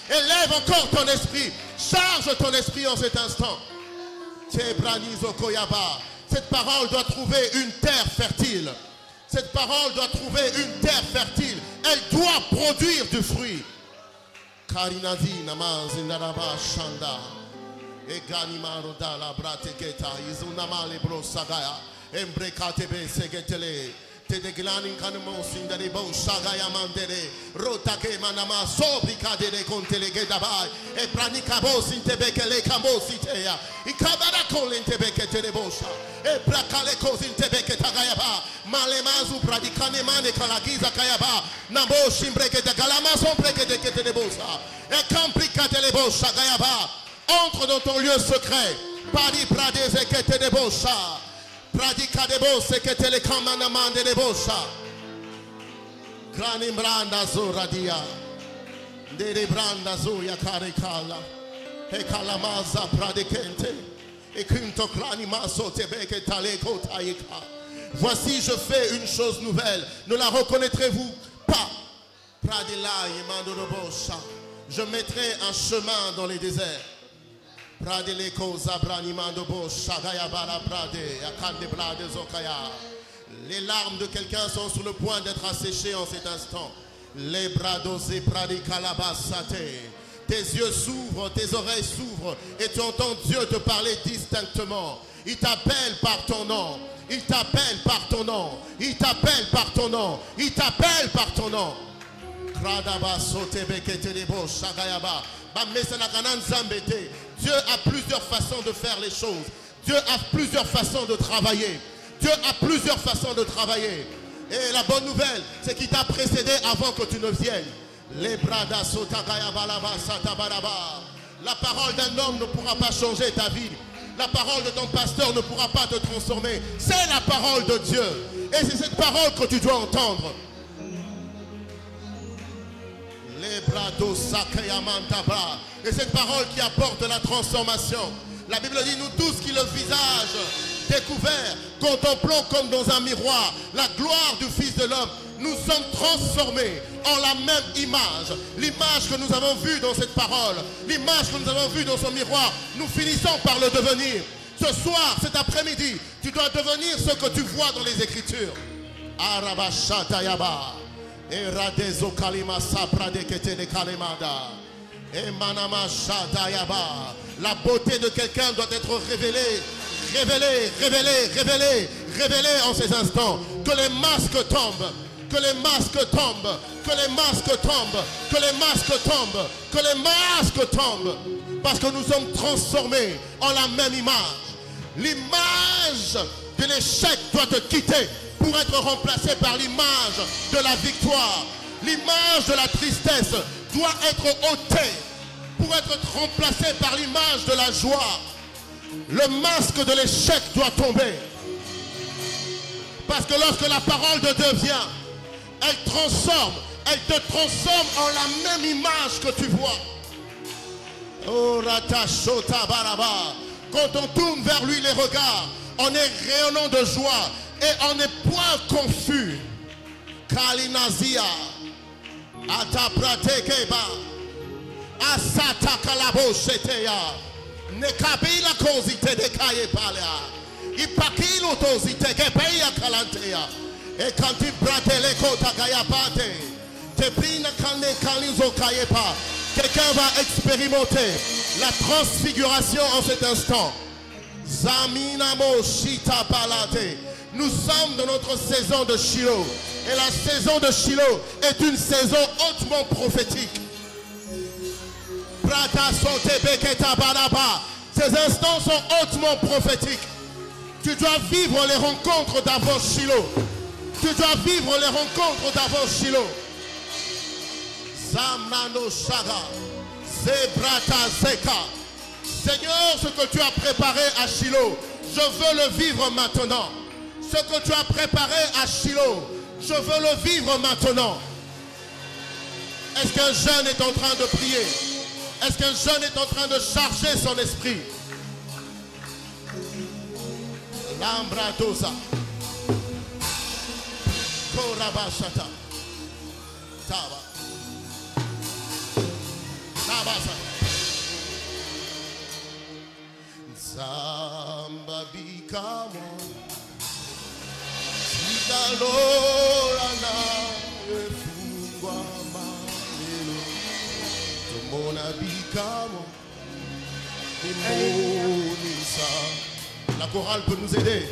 Élève encore ton esprit. Charge ton esprit en cet instant. Cette parole doit trouver une terre fertile. Cette parole doit trouver une terre fertile. Elle doit produire du fruit. Karinazi namazi naraba shanda. Eganima rodala brateketa izunama lebro sagaya. Embrekatebe segetele. Tedeglanin kanmo sindarebo sagaya mandere. Rotake manama sobrikade de kontelegedaba. E pranikabo sintebekele kamo sitea. Ikabara kolentebekete rebosha. E prakale kozintebeke tagayaba. Malemazu pradikane mane kalagiza kayaba. Nambo shimbrekete galama sombrekete kete rebosha. E kamplikate lebosha gayaba. Entre dans ton lieu secret. Pari pradeze kete rebosha. Pradika debose kete le kamana mande rebosha. Granimbranda zoradia. Dere branda zoya karikala. E kalamaza pradikente. Voici, je fais une chose nouvelle. Ne la reconnaîtrez-vous pas? Je mettrai un chemin dans les déserts. Les larmes de quelqu'un sont sur le point d'être asséchées en cet instant. Les bras dosés tes yeux s'ouvrent, tes oreilles s'ouvrent et tu entends Dieu te parler distinctement. Il t'appelle par ton nom. Il t'appelle par ton nom. Il t'appelle par ton nom. Il t'appelle par ton nom. Dieu a plusieurs façons de faire les choses. Dieu a plusieurs façons de travailler. Dieu a plusieurs façons de travailler. Et la bonne nouvelle, c'est qu'il t'a précédé avant que tu ne viennes. La parole d'un homme ne pourra pas changer ta vie. La parole de ton pasteur ne pourra pas te transformer. C'est la parole de Dieu. Et c'est cette parole que tu dois entendre. Et cette parole qui apporte la transformation. La Bible dit, nous tous qui le visage découvert, contemplons comme dans un miroir la gloire du Fils de l'homme. Nous sommes transformés en la même image. L'image que nous avons vue dans cette parole, l'image que nous avons vue dans son miroir, nous finissons par le devenir. Ce soir, cet après-midi, tu dois devenir ce que tu vois dans les Écritures. Arabashatayaba. Eradezo kalima saprade ketene kalemada. Emanama shatayaba. La beauté de quelqu'un doit être révélée. Révélée, révélée, révélée, révélée en ces instants. Que les masques tombent. Que les masques tombent, que les masques tombent, que les masques tombent, que les masques tombent. Parce que nous sommes transformés en la même image. L'image de l'échec doit te quitter pour être remplacée par l'image de la victoire. L'image de la tristesse doit être ôtée pour être remplacée par l'image de la joie. Le masque de l'échec doit tomber. Parce que lorsque la parole de Dieu vient, elle te transforme en la même image que tu vois. Oh, Ratashota Baraba. Quand on tourne vers lui les regards, on est rayonnant de joie et on n'est point confus. Kalinazia, Atapratekeba, Asata Kalabo Sheteya, Nekabila Kozite de Kayepalea, Ipakilo Tozite Kepeya Kalantea. Et quand tu bratele kota kayapate, te prina kane kalizo kayepa. Quelqu'un va expérimenter la transfiguration en cet instant. Zaminamo shita palate. Nous sommes dans notre saison de Shiloh. Et la saison de Shiloh est une saison hautement prophétique. Prata sote beketa baraba. Ces instants sont hautement prophétiques. Tu dois vivre les rencontres d'avant Shiloh. Tu dois vivre les rencontres d'avant Shiloh. Zamano Shaga, Zebrata Zeka. Seigneur, ce que tu as préparé à Shiloh, je veux le vivre maintenant. Ce que tu as préparé à Shiloh, je veux le vivre maintenant. Est-ce qu'un jeune est en train de prier? Est-ce qu'un jeune est en train de charger son esprit? Lambradosa. Korabashata. Taba. Nabasa. Zamba bikamo. Sidalora na efungwa malelo. Tumona bikamo. Imonisa. La chorale peut nous aider.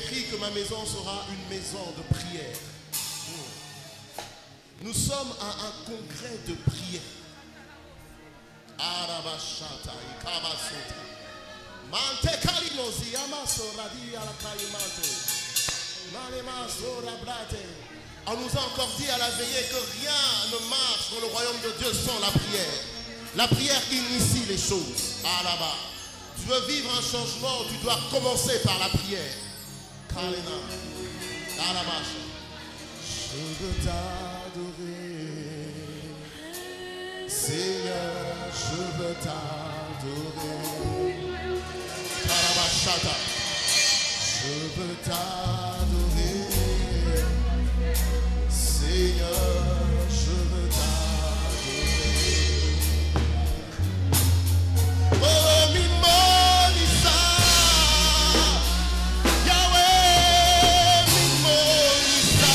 écrit que ma maison sera une maison de prière. Nous sommes à un congrès de prière. Arabashata, Ikabasota. Mante Kalinosi, Amaso, Radi, Alakaimante. Malemaso, Rablate. On nous a encore dit à la veillée que rien ne marche dans le royaume de Dieu sans la prière. La prière initie les choses. Araba. Tu veux vivre un changement, tu dois commencer par la prière. Kalena. Arabasha. Je veux t'adorer, Seigneur, je veux t'adorer. Karabashata, je veux t'adorer, Seigneur, je veux t'adorer. Oh, Mimonisa, Yahweh, Mimonisa.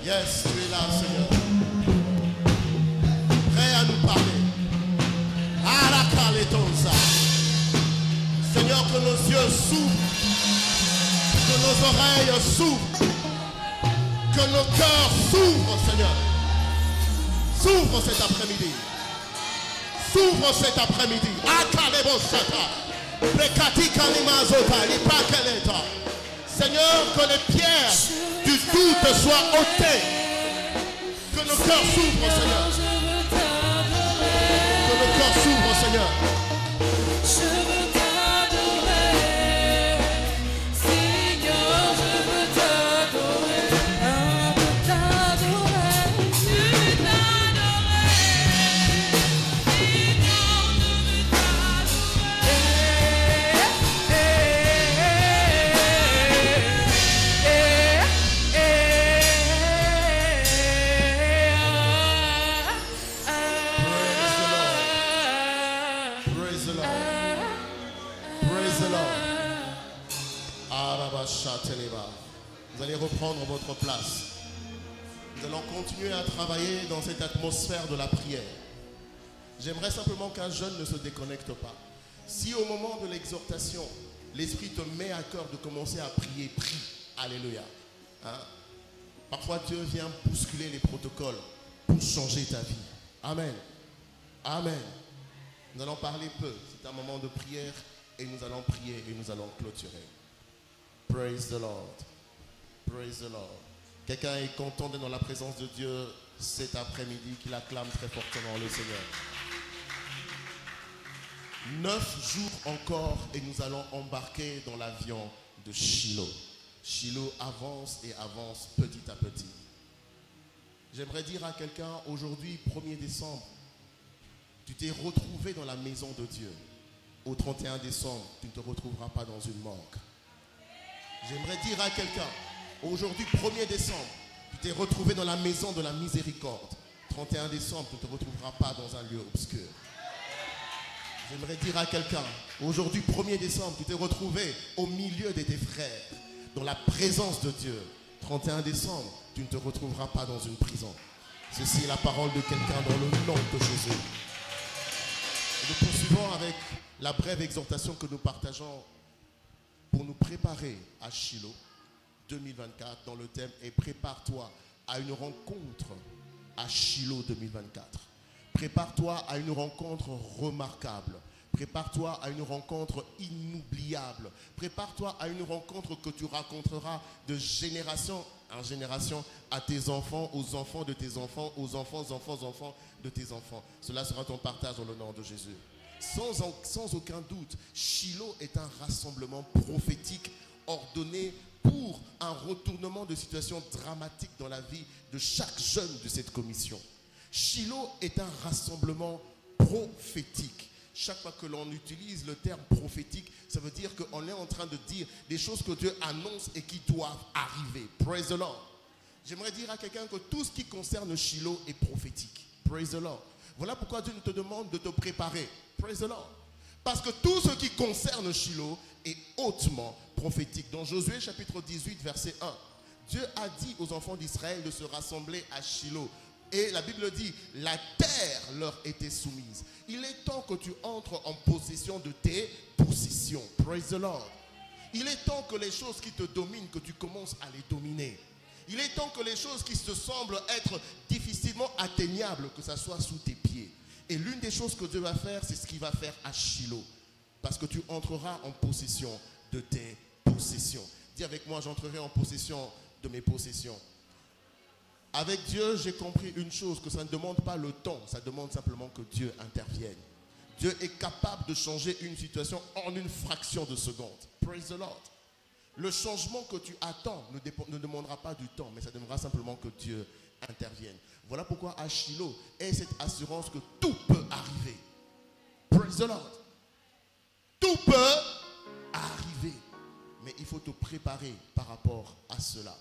Yes, tu es là, Seigneur. Prêt à nous parler. Arakaletonsa. Seigneur, que nos yeux s'ouvrent, que nos oreilles s'ouvrent, que nos cœurs s'ouvrent, Seigneur. S'ouvre cet après-midi. S'ouvre cet après-midi. Akalebosata. Prekati kalimazota. Lipakeleta. Seigneur, que les pierres du doute soient ôtées. Que nos cœurs s'ouvrent, Seigneur. Que nos cœurs s'ouvrent, Seigneur. Je veux t'adorer, Seigneur, je veux t'adorer, je veux t'adorer, je veux t'adorer, Seigneur, je veux Praise the Lord. Praise the Lord. Arabasha-teleba. Vous allez reprendre votre place. Nous allons continuer à travailler dans cette atmosphère de la prière. J'aimerais simplement qu'un jeune ne se déconnecte pas. Si au moment de l'exhortation, l'Esprit te met à cœur de commencer à prier, prie. Alléluia. Hein? Parfois Dieu vient bousculer les protocoles pour changer ta vie. Amen. Amen. Nous allons parler peu. C'est un moment de prière et nous allons prier et nous allons clôturer. Praise the Lord. Praise the Lord. Quelqu'un est content d'être dans la présence de Dieu cet après-midi, qu'il acclame très fortement le Seigneur. 9 jours encore et nous allons embarquer dans l'avion de Shiloh. Shiloh avance et avance petit à petit. J'aimerais dire à quelqu'un, aujourd'hui, 1er décembre, tu t'es retrouvé dans la maison de Dieu. Au 31 décembre, tu ne te retrouveras pas dans une morgue. J'aimerais dire à quelqu'un, aujourd'hui, 1er décembre, tu t'es retrouvé dans la maison de la miséricorde. 31 décembre, tu ne te retrouveras pas dans un lieu obscur. J'aimerais dire à quelqu'un, aujourd'hui, 1er décembre, tu t'es retrouvé au milieu de tes frères, dans la présence de Dieu. 31 décembre, tu ne te retrouveras pas dans une prison. Ceci est la parole de quelqu'un dans le nom de Jésus. Et nous poursuivons avec la brève exhortation que nous partageons pour nous préparer à Shiloh 2024 dans le thème « Et prépare-toi à une rencontre à Shiloh 2024 ». Prépare-toi à une rencontre remarquable. Prépare-toi à une rencontre inoubliable. Prépare-toi à une rencontre que tu raconteras de génération en génération, à tes enfants, aux enfants de tes enfants, aux enfants de tes enfants. Cela sera ton partage dans le nom de Jésus. Sans aucun doute, Shiloh est un rassemblement prophétique ordonné pour un retournement de situation dramatique dans la vie de chaque jeune de cette commission. Shiloh est un rassemblement prophétique. Chaque fois que l'on utilise le terme prophétique, ça veut dire qu'on est en train de dire des choses que Dieu annonce et qui doivent arriver. Praise the Lord. J'aimerais dire à quelqu'un que tout ce qui concerne Shiloh est prophétique. Praise the Lord. Voilà pourquoi Dieu nous te demande de te préparer. Praise the Lord. Parce que tout ce qui concerne Shiloh est hautement prophétique. Dans Josué chapitre 18 verset 1, Dieu a dit aux enfants d'Israël de se rassembler à Shiloh. Et la Bible dit, la terre leur était soumise. Il est temps que tu entres en possession de tes possessions. Praise the Lord. Il est temps que les choses qui te dominent, que tu commences à les dominer. Il est temps que les choses qui te semblent être difficilement atteignables, que ça soit sous tes pieds. Et l'une des choses que Dieu va faire, c'est ce qu'il va faire à Shiloh. Parce que tu entreras en possession de tes possessions. Dis avec moi, j'entrerai en possession de mes possessions. Avec Dieu, j'ai compris une chose, que ça ne demande pas le temps, ça demande simplement que Dieu intervienne. Dieu est capable de changer une situation en une fraction de seconde. Praise the Lord. Le changement que tu attends ne demandera pas du temps, mais ça demandera simplement que Dieu intervienne. Voilà pourquoi à Shiloh, aie cette assurance que tout peut arriver. Praise the Lord. Tout peut arriver, mais il faut te préparer par rapport à cela.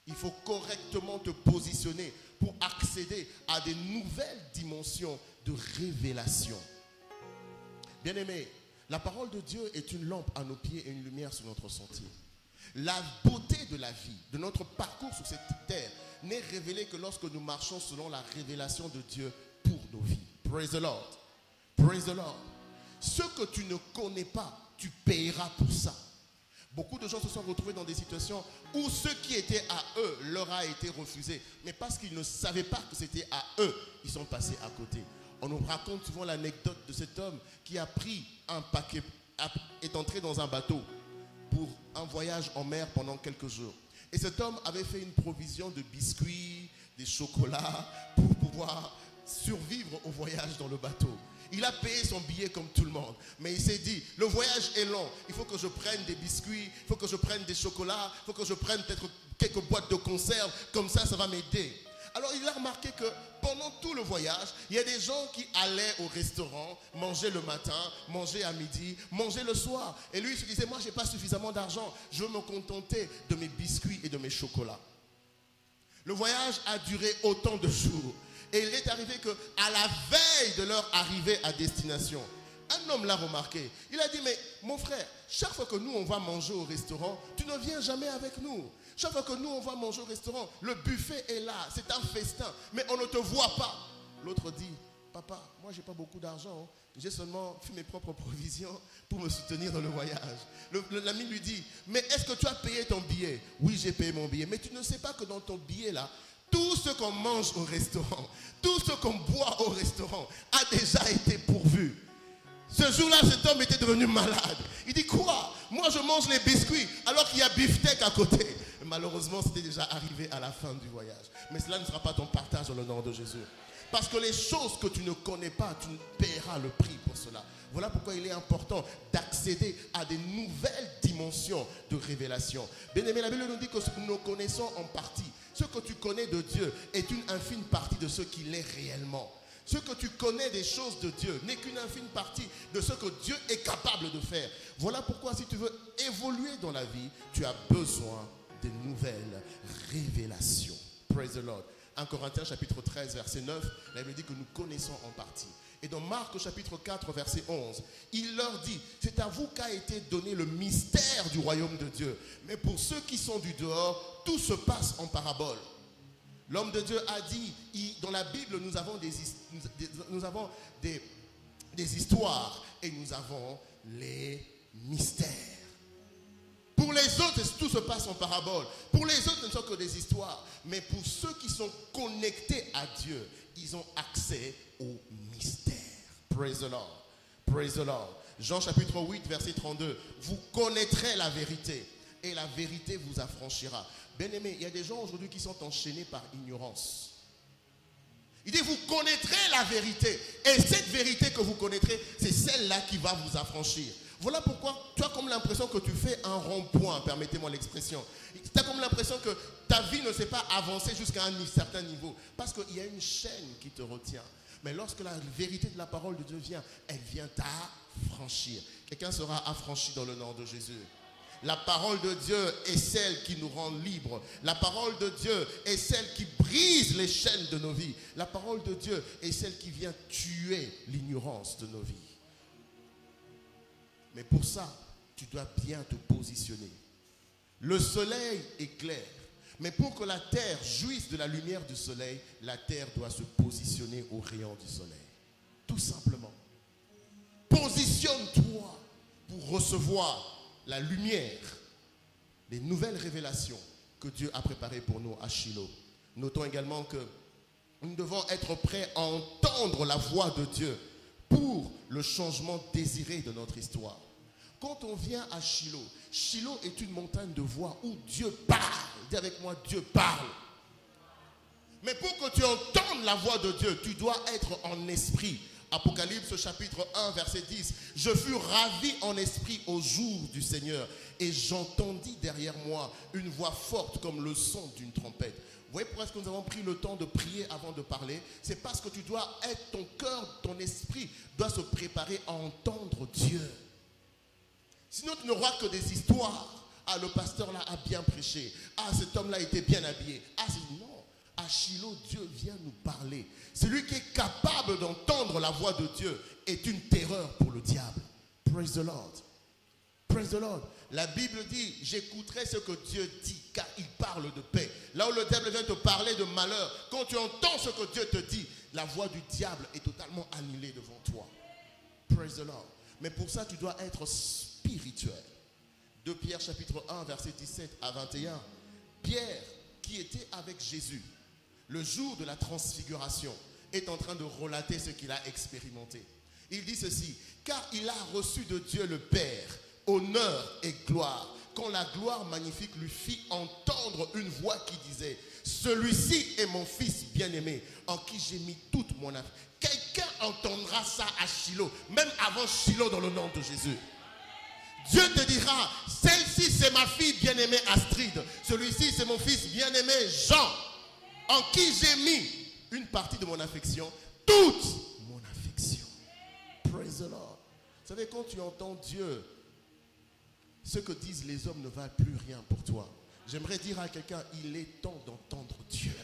Il faut correctement te positionner pour accéder à des nouvelles dimensions de révélation. Bien-aimé, la parole de Dieu est une lampe à nos pieds et une lumière sur notre sentier. La beauté de la vie, de notre parcours sur cette terre, n'est révélée que lorsque nous marchons selon la révélation de Dieu pour nos vies. Praise the Lord. Praise the Lord. Ce que tu ne connais pas, tu payeras pour ça. Beaucoup de gens se sont retrouvés dans des situations où ce qui était à eux leur a été refusé. Mais parce qu'ils ne savaient pas que c'était à eux, ils sont passés à côté. On nous raconte souvent l'anecdote de cet homme qui a pris un paquet, est entré dans un bateau pour un voyage en mer pendant quelques jours. Et cet homme avait fait une provision de biscuits, des chocolats pour pouvoir survivre au voyage dans le bateau. Il a payé son billet comme tout le monde. Mais il s'est dit, le voyage est long. Il faut que je prenne des biscuits, il faut que je prenne des chocolats, il faut que je prenne peut-être quelques boîtes de conserve. Comme ça, ça va m'aider. Alors il a remarqué que pendant tout le voyage, il y a des gens qui allaient au restaurant, manger le matin, manger à midi, manger le soir. Et lui, il se disait, moi, je n'ai pas suffisamment d'argent. Je veux me contenter de mes biscuits et de mes chocolats. Le voyage a duré autant de jours. Et il est arrivé qu'à la veille de leur arrivée à destination, un homme l'a remarqué. Il a dit, mais mon frère, chaque fois que nous on va manger au restaurant, tu ne viens jamais avec nous. Chaque fois que nous on va manger au restaurant, le buffet est là, c'est un festin, mais on ne te voit pas. L'autre dit, papa, moi j'ai pas beaucoup d'argent, j'ai seulement fait mes propres provisions pour me soutenir dans le voyage. L'ami lui dit, mais est-ce que tu as payé ton billet? Oui, j'ai payé mon billet, mais tu ne sais pas que dans ton billet là, tout ce qu'on mange au restaurant, tout ce qu'on boit au restaurant a déjà été pourvu. Ce jour-là, cet homme était devenu malade. Il dit, quoi? Moi, je mange les biscuits alors qu'il y a beefsteak à côté. Et malheureusement, c'était déjà arrivé à la fin du voyage. Mais cela ne sera pas ton partage dans le nom de Jésus. Parce que les choses que tu ne connais pas, tu paieras le prix pour cela. Voilà pourquoi il est important d'accéder à des nouvelles dimensions de révélation. Bien aimé, la Bible nous dit que ce que nous connaissons en partie, ce que tu connais de Dieu est une infime partie de ce qu'il est réellement. Ce que tu connais des choses de Dieu n'est qu'une infime partie de ce que Dieu est capable de faire. Voilà pourquoi si tu veux évoluer dans la vie, tu as besoin de nouvelles révélations. Praise the Lord. 1 Corinthiens chapitre 13 verset 9, la Bible dit que nous connaissons en partie. Et dans Marc chapitre 4 verset 11, il leur dit, c'est à vous qu'a été donné le mystère du royaume de Dieu. Mais pour ceux qui sont du dehors, tout se passe en parabole. L'homme de Dieu a dit, dans la Bible, nous avons des histoires et nous avons les mystères. Pour les autres, tout se passe en parabole. Pour les autres, ce ne sont que des histoires. Mais pour ceux qui sont connectés à Dieu, ils ont accès au mystère. Praise the Lord. Praise the Lord. Jean chapitre 8, verset 32. Vous connaîtrez la vérité et la vérité vous affranchira. Bien-aimés, il y a des gens aujourd'hui qui sont enchaînés par ignorance. Il dit, vous connaîtrez la vérité. Et cette vérité que vous connaîtrez, c'est celle-là qui va vous affranchir. Voilà pourquoi tu as comme l'impression que tu fais un rond-point, permettez-moi l'expression. Tu as comme l'impression que ta vie ne s'est pas avancée jusqu'à un certain niveau. Parce qu'il y a une chaîne qui te retient. Mais lorsque la vérité de la parole de Dieu vient, elle vient t'affranchir. Quelqu'un sera affranchi dans le nom de Jésus. La parole de Dieu est celle qui nous rend libres. La parole de Dieu est celle qui brise les chaînes de nos vies. La parole de Dieu est celle qui vient tuer l'ignorance de nos vies. Mais pour ça, tu dois bien te positionner. Le soleil est clair. Mais pour que la terre jouisse de la lumière du soleil, la terre doit se positionner au rayon du soleil. Tout simplement. Positionne-toi pour recevoir la lumière, les nouvelles révélations que Dieu a préparées pour nous à Shiloh. Notons également que nous devons être prêts à entendre la voix de Dieu pour le changement désiré de notre histoire. Quand on vient à Shiloh, Shiloh est une montagne de voix où Dieu parle. Dis avec moi, Dieu parle. Mais pour que tu entendes la voix de Dieu, tu dois être en esprit. Apocalypse chapitre 1 verset 10. Je fus ravi en esprit au jour du Seigneur et j'entendis derrière moi une voix forte comme le son d'une trompette. Vous voyez pourquoi est-ce que nous avons pris le temps de prier avant de parler? C'est parce que tu dois être, ton cœur, ton esprit doit se préparer à entendre Dieu. Sinon tu n'auras que des histoires. Ah, le pasteur là a bien prêché. Ah, cet homme là était bien habillé. Ah, c'est non. À Shiloh, Dieu vient nous parler. Celui qui est capable d'entendre la voix de Dieu est une terreur pour le diable. Praise the Lord. Praise the Lord. La Bible dit, j'écouterai ce que Dieu dit, car il parle de paix. Là où le diable vient te parler de malheur, quand tu entends ce que Dieu te dit, la voix du diable est totalement annulée devant toi. Praise the Lord. Mais pour ça, tu dois être spirituel. 2 Pierre chapitre 1, verset 17 à 21. Pierre, qui était avec Jésus, le jour de la transfiguration, est en train de relater ce qu'il a expérimenté. Il dit ceci, car il a reçu de Dieu le Père, honneur et gloire, quand la gloire magnifique lui fit entendre une voix qui disait, celui-ci est mon fils bien-aimé, en qui j'ai mis toute mon affection. Quelqu'un entendra ça à Shiloh, même avant Shiloh dans le nom de Jésus. Dieu te dira, celle-ci c'est ma fille bien-aimée Astrid, celui-ci c'est mon fils bien-aimé Jean, en qui j'ai mis une partie de mon affection, toute mon affection. Praise the Lord. Vous savez, quand tu entends Dieu, ce que disent les hommes ne valent plus rien pour toi. J'aimerais dire à quelqu'un, il est temps d'entendre Dieu.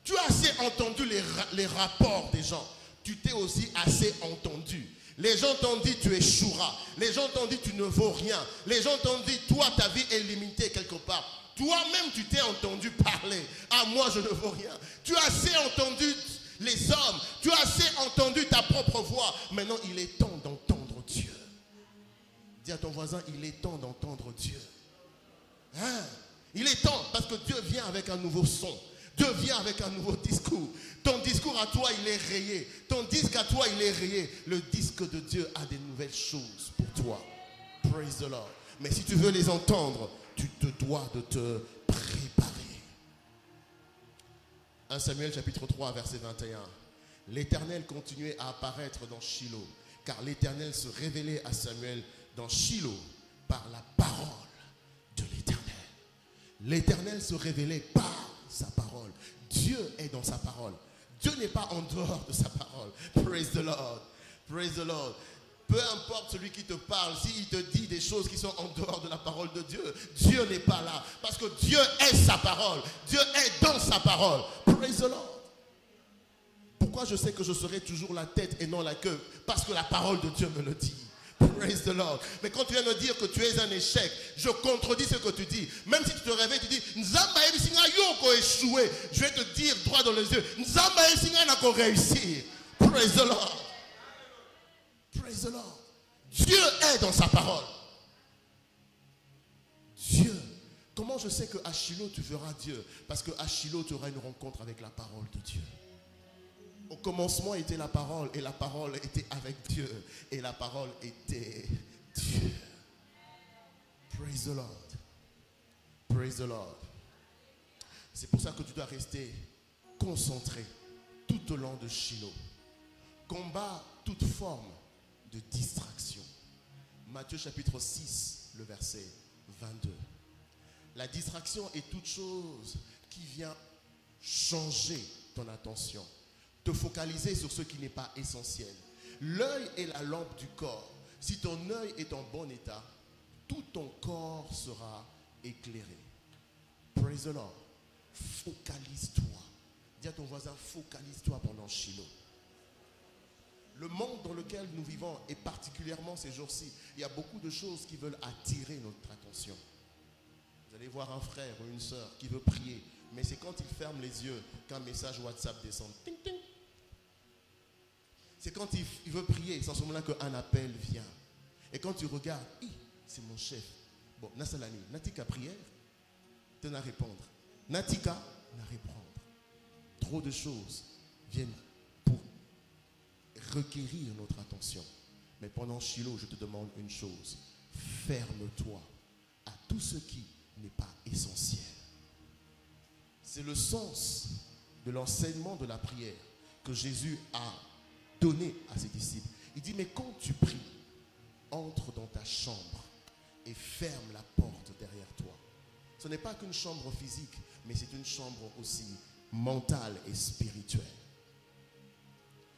Tu as assez entendu les rapports des gens. Tu t'es aussi assez entendu. Les gens t'ont dit tu échoueras. Les gens t'ont dit tu ne vaux rien. Les gens t'ont dit toi ta vie est limitée quelque part. Toi-même tu t'es entendu parler. Ah moi je ne vaux rien. Tu as assez entendu les hommes. Tu as assez entendu ta propre voix. Maintenant il est temps d'entendre Dieu. Dis à ton voisin, il est temps d'entendre Dieu. Hein? Il est temps parce que Dieu vient avec un nouveau son. Dieu vient avec un nouveau discours. Ton discours à toi, il est rayé. Ton disque à toi, il est rayé. Le disque de Dieu a des nouvelles choses pour toi. Praise the Lord. Mais si tu veux les entendre, tu te dois de te préparer. 1 Samuel chapitre 3, verset 21. L'Éternel continuait à apparaître dans Shiloh, car l'Éternel se révélait à Samuel dans Shiloh par la parole de l'Éternel. L'Éternel se révélait par sa parole. Dieu est dans sa parole. Dieu n'est pas en dehors de sa parole. Praise the Lord. Praise the Lord. Peu importe celui qui te parle, s'il te dit des choses qui sont en dehors de la parole de Dieu, Dieu n'est pas là. Parce que Dieu est sa parole. Dieu est dans sa parole. Praise the Lord. Pourquoi je sais que je serai toujours la tête et non la queue? Parce que la parole de Dieu me le dit. Praise the Lord. Mais quand tu viens me dire que tu es un échec, je contredis ce que tu dis. Même si tu te réveilles, tu dis échoué. Je vais te dire droit dans les yeux, réussir. Praise the Lord. Praise the Lord. Dieu est dans sa parole. Dieu. Comment je sais qu'à Shiloh tu verras Dieu? Parce qu'à Shiloh tu auras une rencontre avec la parole de Dieu. Au commencement était la parole et la parole était avec Dieu et la parole était Dieu. Praise Praise the Lord. Praise the Lord. C'est pour ça que tu dois rester concentré tout au long de Shiloh. Combat toute forme de distraction. Matthieu chapitre 6, le verset 22. La distraction est toute chose qui vient changer ton attention, te focaliser sur ce qui n'est pas essentiel. L'œil est la lampe du corps. Si ton œil est en bon état, tout ton corps sera éclairé. Praise the Lord. Focalise-toi. Dis à ton voisin, focalise-toi pendant Shiloh. Le monde dans lequel nous vivons, et particulièrement ces jours-ci, il y a beaucoup de choses qui veulent attirer notre attention. Vous allez voir un frère ou une sœur qui veut prier, mais c'est quand il ferme les yeux qu'un message WhatsApp descend. Ting, ting. C'est quand il veut prier, c'est en ce moment-là qu'un appel vient. Et quand tu regardes, c'est mon chef. Bon, Nassalani, Natika prière, tu n'as répondre. Natika, n'a répondre. Trop de choses viennent pour requérir notre attention. Mais pendant Shiloh, je te demande une chose. Ferme-toi à tout ce qui n'est pas essentiel. C'est le sens de l'enseignement de la prière que Jésus a donné à ses disciples. Il dit, mais quand tu pries, entre dans ta chambre et ferme la porte derrière toi. Ce n'est pas qu'une chambre physique, mais c'est une chambre aussi mentale et spirituelle.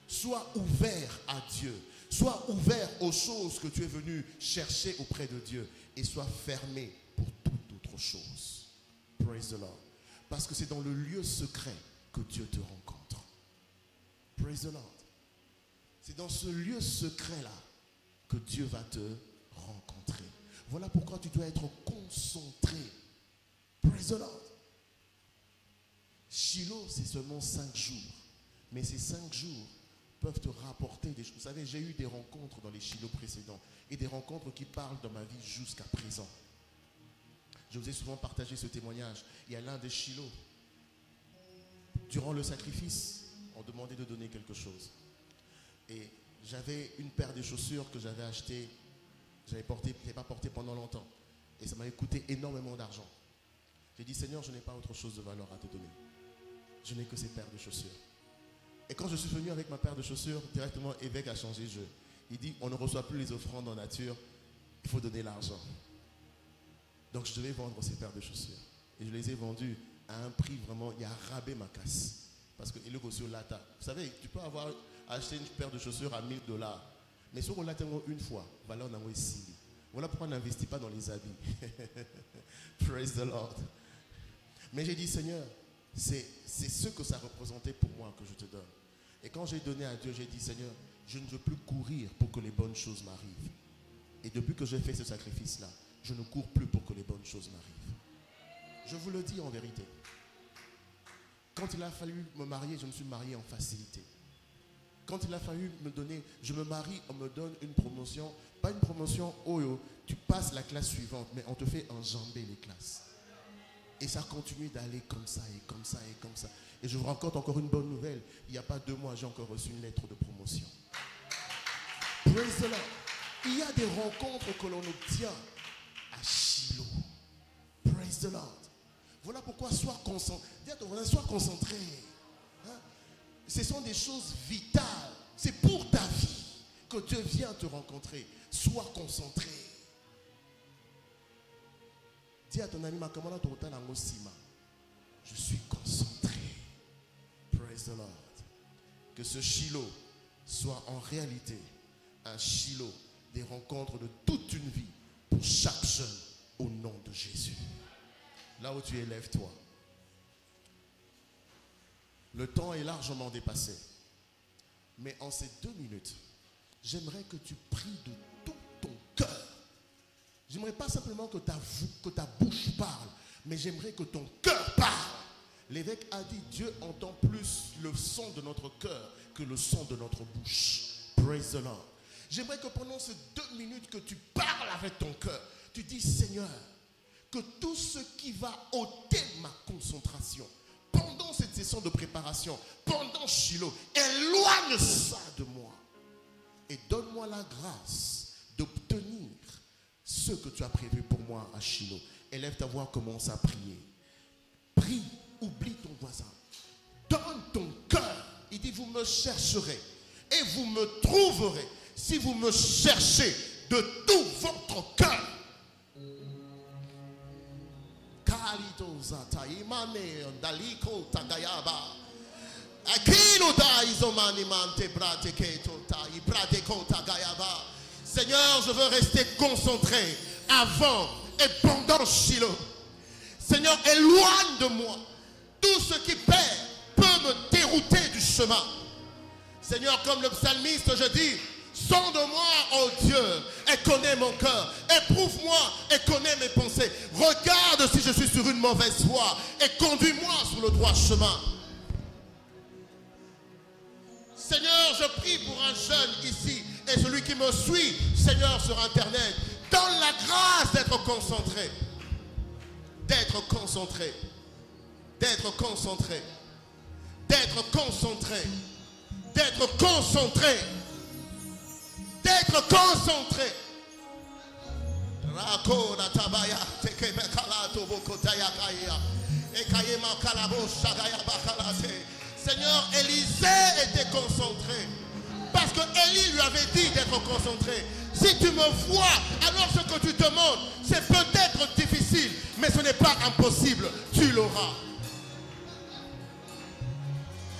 Sois ouvert à Dieu. Sois ouvert aux choses que tu es venu chercher auprès de Dieu. Et sois fermé pour toute autre chose. Praise the Lord. Parce que c'est dans le lieu secret que Dieu te rencontre. Praise the Lord. C'est dans ce lieu secret-là que Dieu va te rencontrer. Voilà pourquoi tu dois être concentré. Praise the Lord. Shiloh, c'est seulement 5 jours. Mais ces 5 jours peuvent te rapporter des choses. Vous savez, j'ai eu des rencontres dans les Shiloh précédents et des rencontres qui parlent dans ma vie jusqu'à présent. Je vous ai souvent partagé ce témoignage. Il y a l'un des Shiloh. Durant le sacrifice, on demandait de donner quelque chose. Et j'avais une paire de chaussures que j'avais achetées. Je n'avais pas porté pendant longtemps. Et ça m'avait coûté énormément d'argent. J'ai dit, Seigneur, je n'ai pas autre chose de valeur à te donner. Je n'ai que ces paires de chaussures. Et quand je suis venu avec ma paire de chaussures, directement, évêque a changé de jeu. Il dit, on ne reçoit plus les offrandes en nature, il faut donner l'argent. Donc je devais vendre ces paires de chaussures. Et je les ai vendues à un prix vraiment, il y a rabais ma casse. Parce que il est aussi au lata. Vous savez, tu peux avoir acheté une paire de chaussures à $1000. Mais si on l'a une fois, valeur n'a pas ici. Voilà pourquoi on n'investit pas dans les habits. Praise the Lord. Mais j'ai dit, Seigneur, c'est ce que ça représentait pour moi que je te donne. Et quand j'ai donné à Dieu, j'ai dit, Seigneur, je ne veux plus courir pour que les bonnes choses m'arrivent. Et depuis que j'ai fait ce sacrifice-là, je ne cours plus pour que les bonnes choses m'arrivent. Je vous le dis en vérité. Quand il a fallu me marier, je me suis marié en facilité. Quand il a fallu me donner, je me marie, on me donne une promotion. Pas une promotion, tu passes la classe suivante, mais on te fait enjamber les classes. Et ça continue d'aller comme ça et comme ça et comme ça. Et je vous raconte encore une bonne nouvelle. Il n'y a pas 2 mois, j'ai encore reçu une lettre de promotion. Praise the Lord. Il y a des rencontres que l'on obtient à Shiloh. Praise the Lord. Voilà pourquoi sois concentré. Dis à ton voisin, sois concentré. Hein? Ce sont des choses vitales. C'est pour ta vie que Dieu vient te rencontrer. Sois concentré. Dis à ton ami, je suis concentré. Praise the Lord. Que ce Shiloh soit en réalité un Shiloh des rencontres de toute une vie pour chaque jeune au nom de Jésus. Là où tu es, lève-toi. Le temps est largement dépassé. Mais en ces 2 minutes, j'aimerais que tu pries de tout ton cœur. J'aimerais pas simplement que ta bouche parle, mais j'aimerais que ton cœur parle. L'évêque a dit, Dieu entend plus le son de notre cœur que le son de notre bouche. Praise the Lord. J'aimerais que pendant ces 2 minutes que tu parles avec ton cœur, tu dis, Seigneur, que tout ce qui va ôter ma concentration pendant cette session de préparation, pendant Shiloh, éloigne ça de moi et donne-moi la grâce d'obtenir ce que tu as prévu pour moi à Shiloh. Élève ta voix, commence à prier. Prie, oublie ton voisin. Donne ton cœur. Il dit, vous me chercherez et vous me trouverez si vous me cherchez de tout votre cœur. Seigneur, je veux rester concentré avant et pendant Shiloh. Seigneur, éloigne de moi tout ce qui peut me dérouter du chemin. Seigneur, comme le psalmiste, je dis, sonde-moi, ô Dieu, et connais mon cœur. Éprouve-moi et connais mes pensées. Regarde si je suis sur une mauvaise voie et conduis-moi sur le droit chemin. Seigneur, je prie pour un jeune ici et celui qui me suit, Seigneur, sur Internet. Donne la grâce d'être concentré. D'être concentré. D'être concentré. D'être concentré. D'être concentré. D'être concentré. Seigneur, Élisée était concentré. Parce que Élie lui avait dit d'être concentré. Si tu me vois, alors ce que tu demandes, c'est peut-être difficile, mais ce n'est pas impossible. Tu l'auras.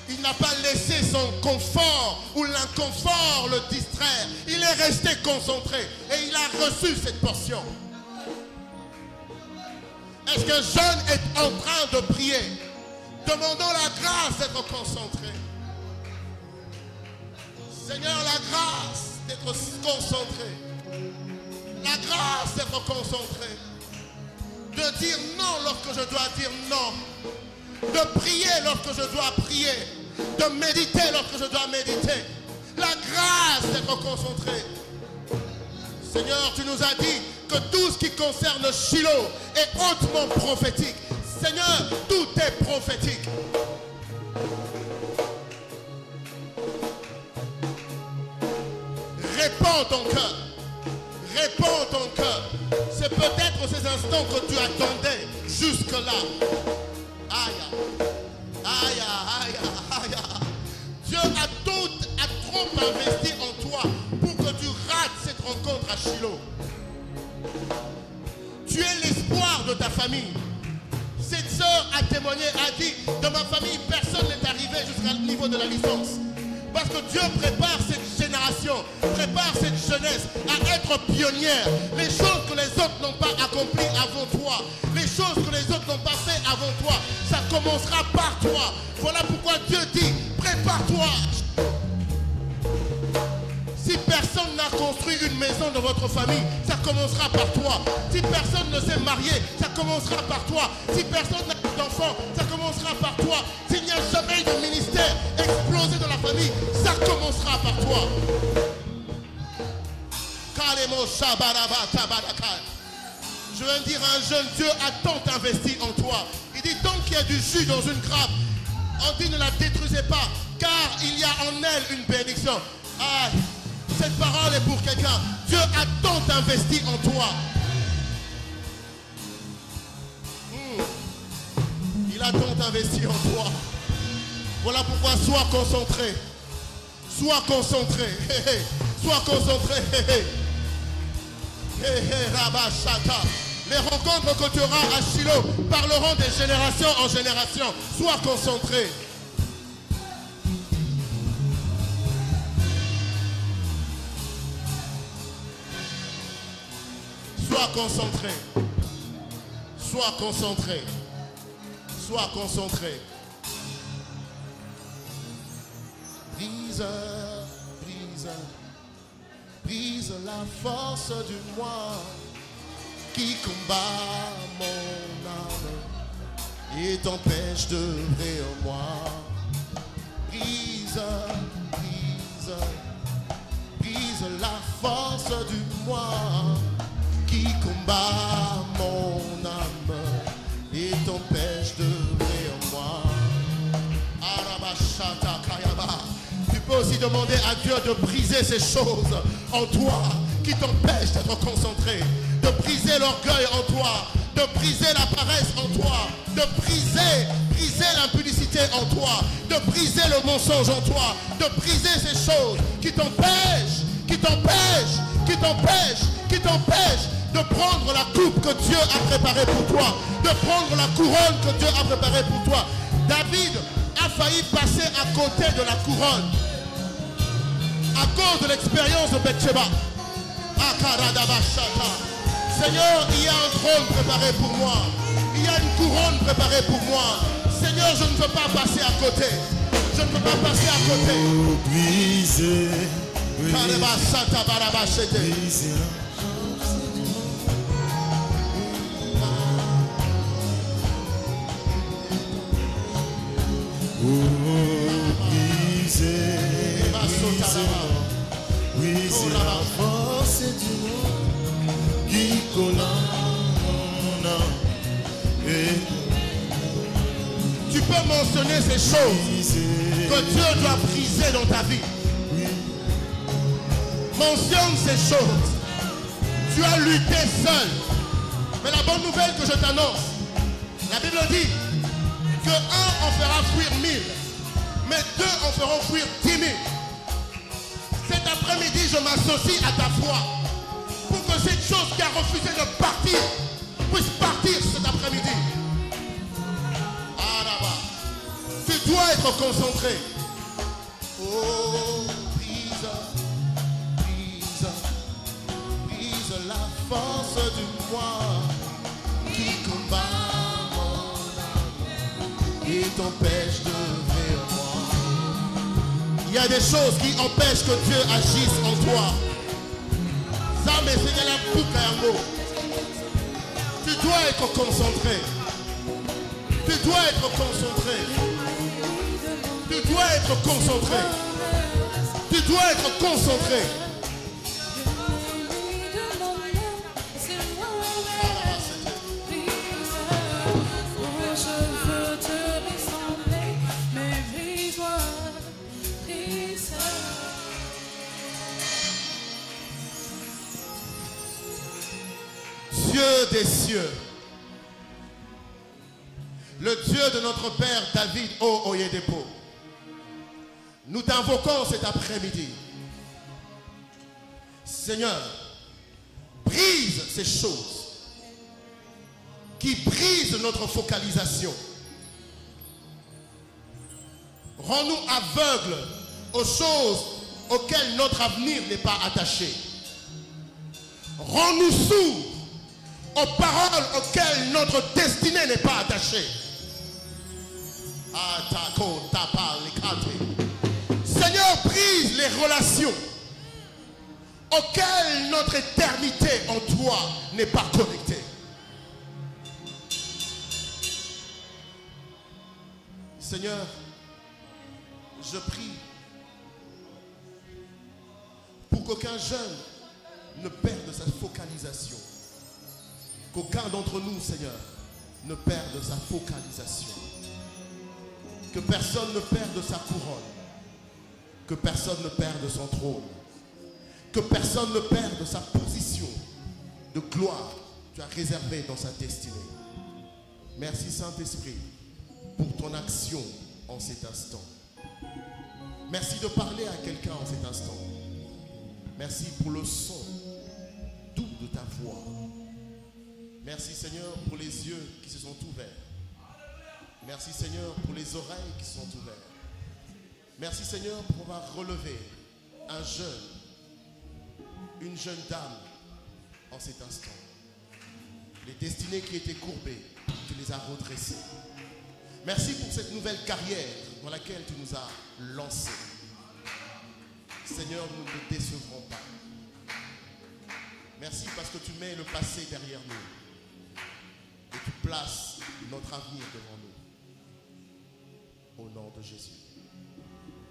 Il n'a pas laissé son confort ou l'inconfort le distraire. Il est resté concentré et il a reçu cette portion. Est-ce qu'un jeune est en train de prier? Demandons la grâce d'être concentré. Seigneur, la grâce d'être concentré. La grâce d'être concentré. De dire non lorsque je dois dire non. De prier lorsque je dois prier. De méditer lorsque je dois méditer. La grâce d'être concentré. Seigneur, tu nous as dit que tout ce qui concerne Shiloh est hautement prophétique. Seigneur, tout est prophétique. Répands ton cœur. Répands ton cœur. C'est peut-être ces instants que tu attendais jusque-là. Aïe. Aïe, aïe, aïe. Dieu a trop investi en toi pour que tu rates cette rencontre à Shiloh. Tu es l'espoir de ta famille. Cette sœur a témoigné, a dit, dans ma famille, personne n'est arrivé jusqu'au niveau de la licence. Parce que Dieu prépare cette génération, prépare cette jeunesse à être pionnière. Les choses que les autres n'ont pas accomplies avant toi, les choses que les autres n'ont pas fait avant toi, ça commencera par toi. Voilà pourquoi Dieu dit, prépare-toi. Si personne n'a construit une maison dans votre famille, ça commencera par toi. Si personne ne s'est marié, ça commencera par toi. Si personne n'a d'enfant, ça commencera par toi. S'il n'y a jamais eu de ministère explosé dans la famille, ça commencera par toi. Je viens de dire à un jeune, Dieu a tant investi en toi. Il dit, tant qu'il y a du jus dans une grappe, on dit ne la détruisez pas, car il y a en elle une bénédiction. Ah, cette parole est pour quelqu'un. Dieu a tant investi en toi. Il a tant investi en toi. Voilà pourquoi sois concentré. Sois concentré. Sois concentré. Les rencontres que tu auras à Shiloh parleront de génération en génération. Sois concentré. Sois concentré. Sois concentré. Sois concentré. Brise, brise, brise la force du moi qui combat mon âme et t'empêche d'œuvrer en moi. Brise, brise, brise la force du moi qui combat mon âme et t'empêche d'œuvrer en moi. Arabashata Kayaba. Tu peux aussi demander à Dieu de briser ces choses en toi qui t'empêchent d'être concentré, de briser l'orgueil en toi, de briser la paresse en toi, de briser l'impudicité en toi, de briser le mensonge en toi, de briser ces choses qui t'empêchent de prendre la coupe que Dieu a préparée pour toi, de prendre la couronne que Dieu a préparée pour toi. David a failli passer à côté de la couronne à cause de l'expérience de Bathsheba. Seigneur, il y a un trône préparé pour moi. Il y a une couronne préparée pour moi. Seigneur, je ne veux pas passer à côté. Je ne veux pas passer à côté. C'est la force du monde qui colonne. Tu peux mentionner ces choses que Dieu doit briser dans ta vie. Mentionne ces choses. Tu as lutté seul. Mais la bonne nouvelle que je t'annonce, la Bible dit que 1 en fera fuir 1000, mais 2 en feront fuir 10 000. Cet après-midi, je m'associe à ta foi pour que cette chose qui a refusé de partir puisse partir cet après-midi. Ah là-bas. Tu dois être concentré. Oh, brise la force du moi qui combat mon âme et t'empêche de vers moi. Il y a des choses qui empêchent que Dieu agisse en toi. Ça, mais c'est la boucle à un mot. Tu dois être concentré. Tu dois être concentré. Tu dois être concentré. Tu dois être concentré. Dieu des cieux, le Dieu de notre Père David Oyedepo, nous t'invoquons cet après-midi. Seigneur, brise ces choses qui brisent notre focalisation. Rends-nous aveugles aux choses auxquelles notre avenir n'est pas attaché. Rends-nous sourds aux paroles auxquelles notre destinée n'est pas attachée. Seigneur, brise les relations auxquelles notre éternité en toi n'est pas connectée. Seigneur, je prie pour qu'aucun jeune ne perde sa focalisation. Qu'aucun d'entre nous, Seigneur, ne perde sa focalisation. Que personne ne perde sa couronne. Que personne ne perde son trône. Que personne ne perde sa position de gloire que tu as réservée dans sa destinée. Merci Saint-Esprit pour ton action en cet instant. Merci de parler à quelqu'un en cet instant. Merci pour le son doux de ta voix. Merci Seigneur pour les yeux qui se sont ouverts. Merci Seigneur pour les oreilles qui sont ouvertes. Merci Seigneur pour avoir relevé un jeune, une jeune dame en cet instant. Les destinées qui étaient courbées, tu les as redressées. Merci pour cette nouvelle carrière dans laquelle tu nous as lancés. Seigneur, nous ne te décevrons pas. Merci parce que tu mets le passé derrière nous. Et tu places notre avenir devant nous. Au nom de Jésus.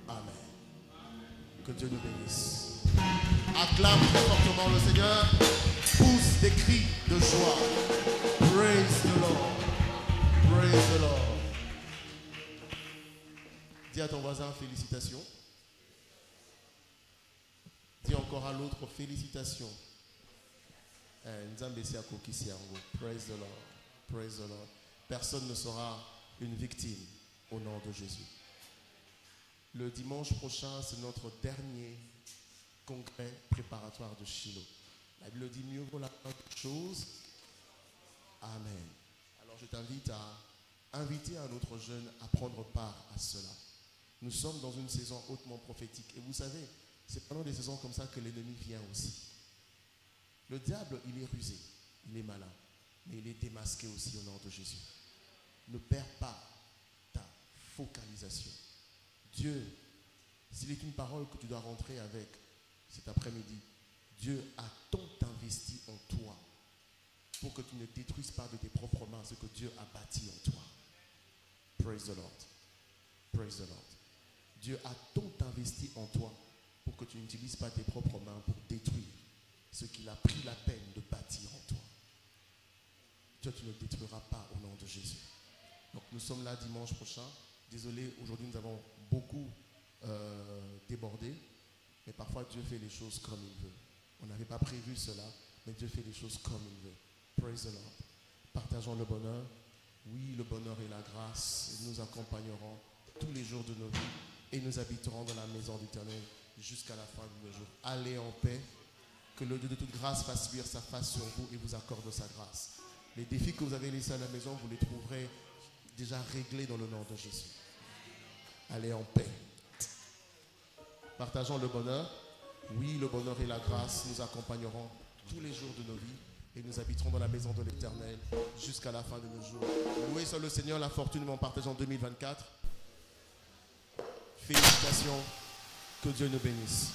Amen. Que Dieu nous bénisse. Acclame très fortement le Seigneur. Pousse des cris de joie. Praise the Lord. Praise the Lord. Dis à ton voisin félicitations. Dis encore à l'autre félicitations. Praise the Lord. Praise the Lord. Personne ne sera une victime au nom de Jésus. Le dimanche prochain, c'est notre dernier congrès préparatoire de Shiloh. La Bible dit mieux vaut la première chose. Amen. Alors je t'invite à inviter un autre jeune à prendre part à cela. Nous sommes dans une saison hautement prophétique. Et vous savez, c'est pendant des saisons comme ça que l'ennemi vient aussi. Le diable, il est rusé, il est malin, mais il est démasqué aussi au nom de Jésus. Ne perds pas ta focalisation. Dieu, s'il est une parole que tu dois rentrer avec cet après-midi, Dieu a tant investi en toi pour que tu ne détruises pas de tes propres mains ce que Dieu a bâti en toi. Praise the Lord. Praise the Lord. Dieu a tant investi en toi pour que tu n'utilises pas tes propres mains pour détruire ce qu'il a pris la peine de bâtir en toi. Toi, tu ne détruiras pas au nom de Jésus. Donc nous sommes là dimanche prochain. Désolé, aujourd'hui nous avons beaucoup débordé, mais parfois Dieu fait les choses comme il veut. On n'avait pas prévu cela, mais Dieu fait les choses comme il veut. Praise the Lord. Partageons le bonheur. Oui, le bonheur et la grâce nous accompagneront tous les jours de nos vies et nous habiterons dans la maison d'Éternel jusqu'à la fin de nos jours. Allez en paix. Que le Dieu de toute grâce fasse luire sa face sur vous et vous accorde sa grâce. Les défis que vous avez laissés à la maison, vous les trouverez déjà réglés dans le nom de Jésus. Allez en paix. Partageons le bonheur. Oui, le bonheur et la grâce nous accompagneront tous les jours de nos vies et nous habiterons dans la maison de l'Éternel jusqu'à la fin de nos jours. Louez soit le Seigneur, la fortune m'en partage en 2024. Félicitations, que Dieu nous bénisse.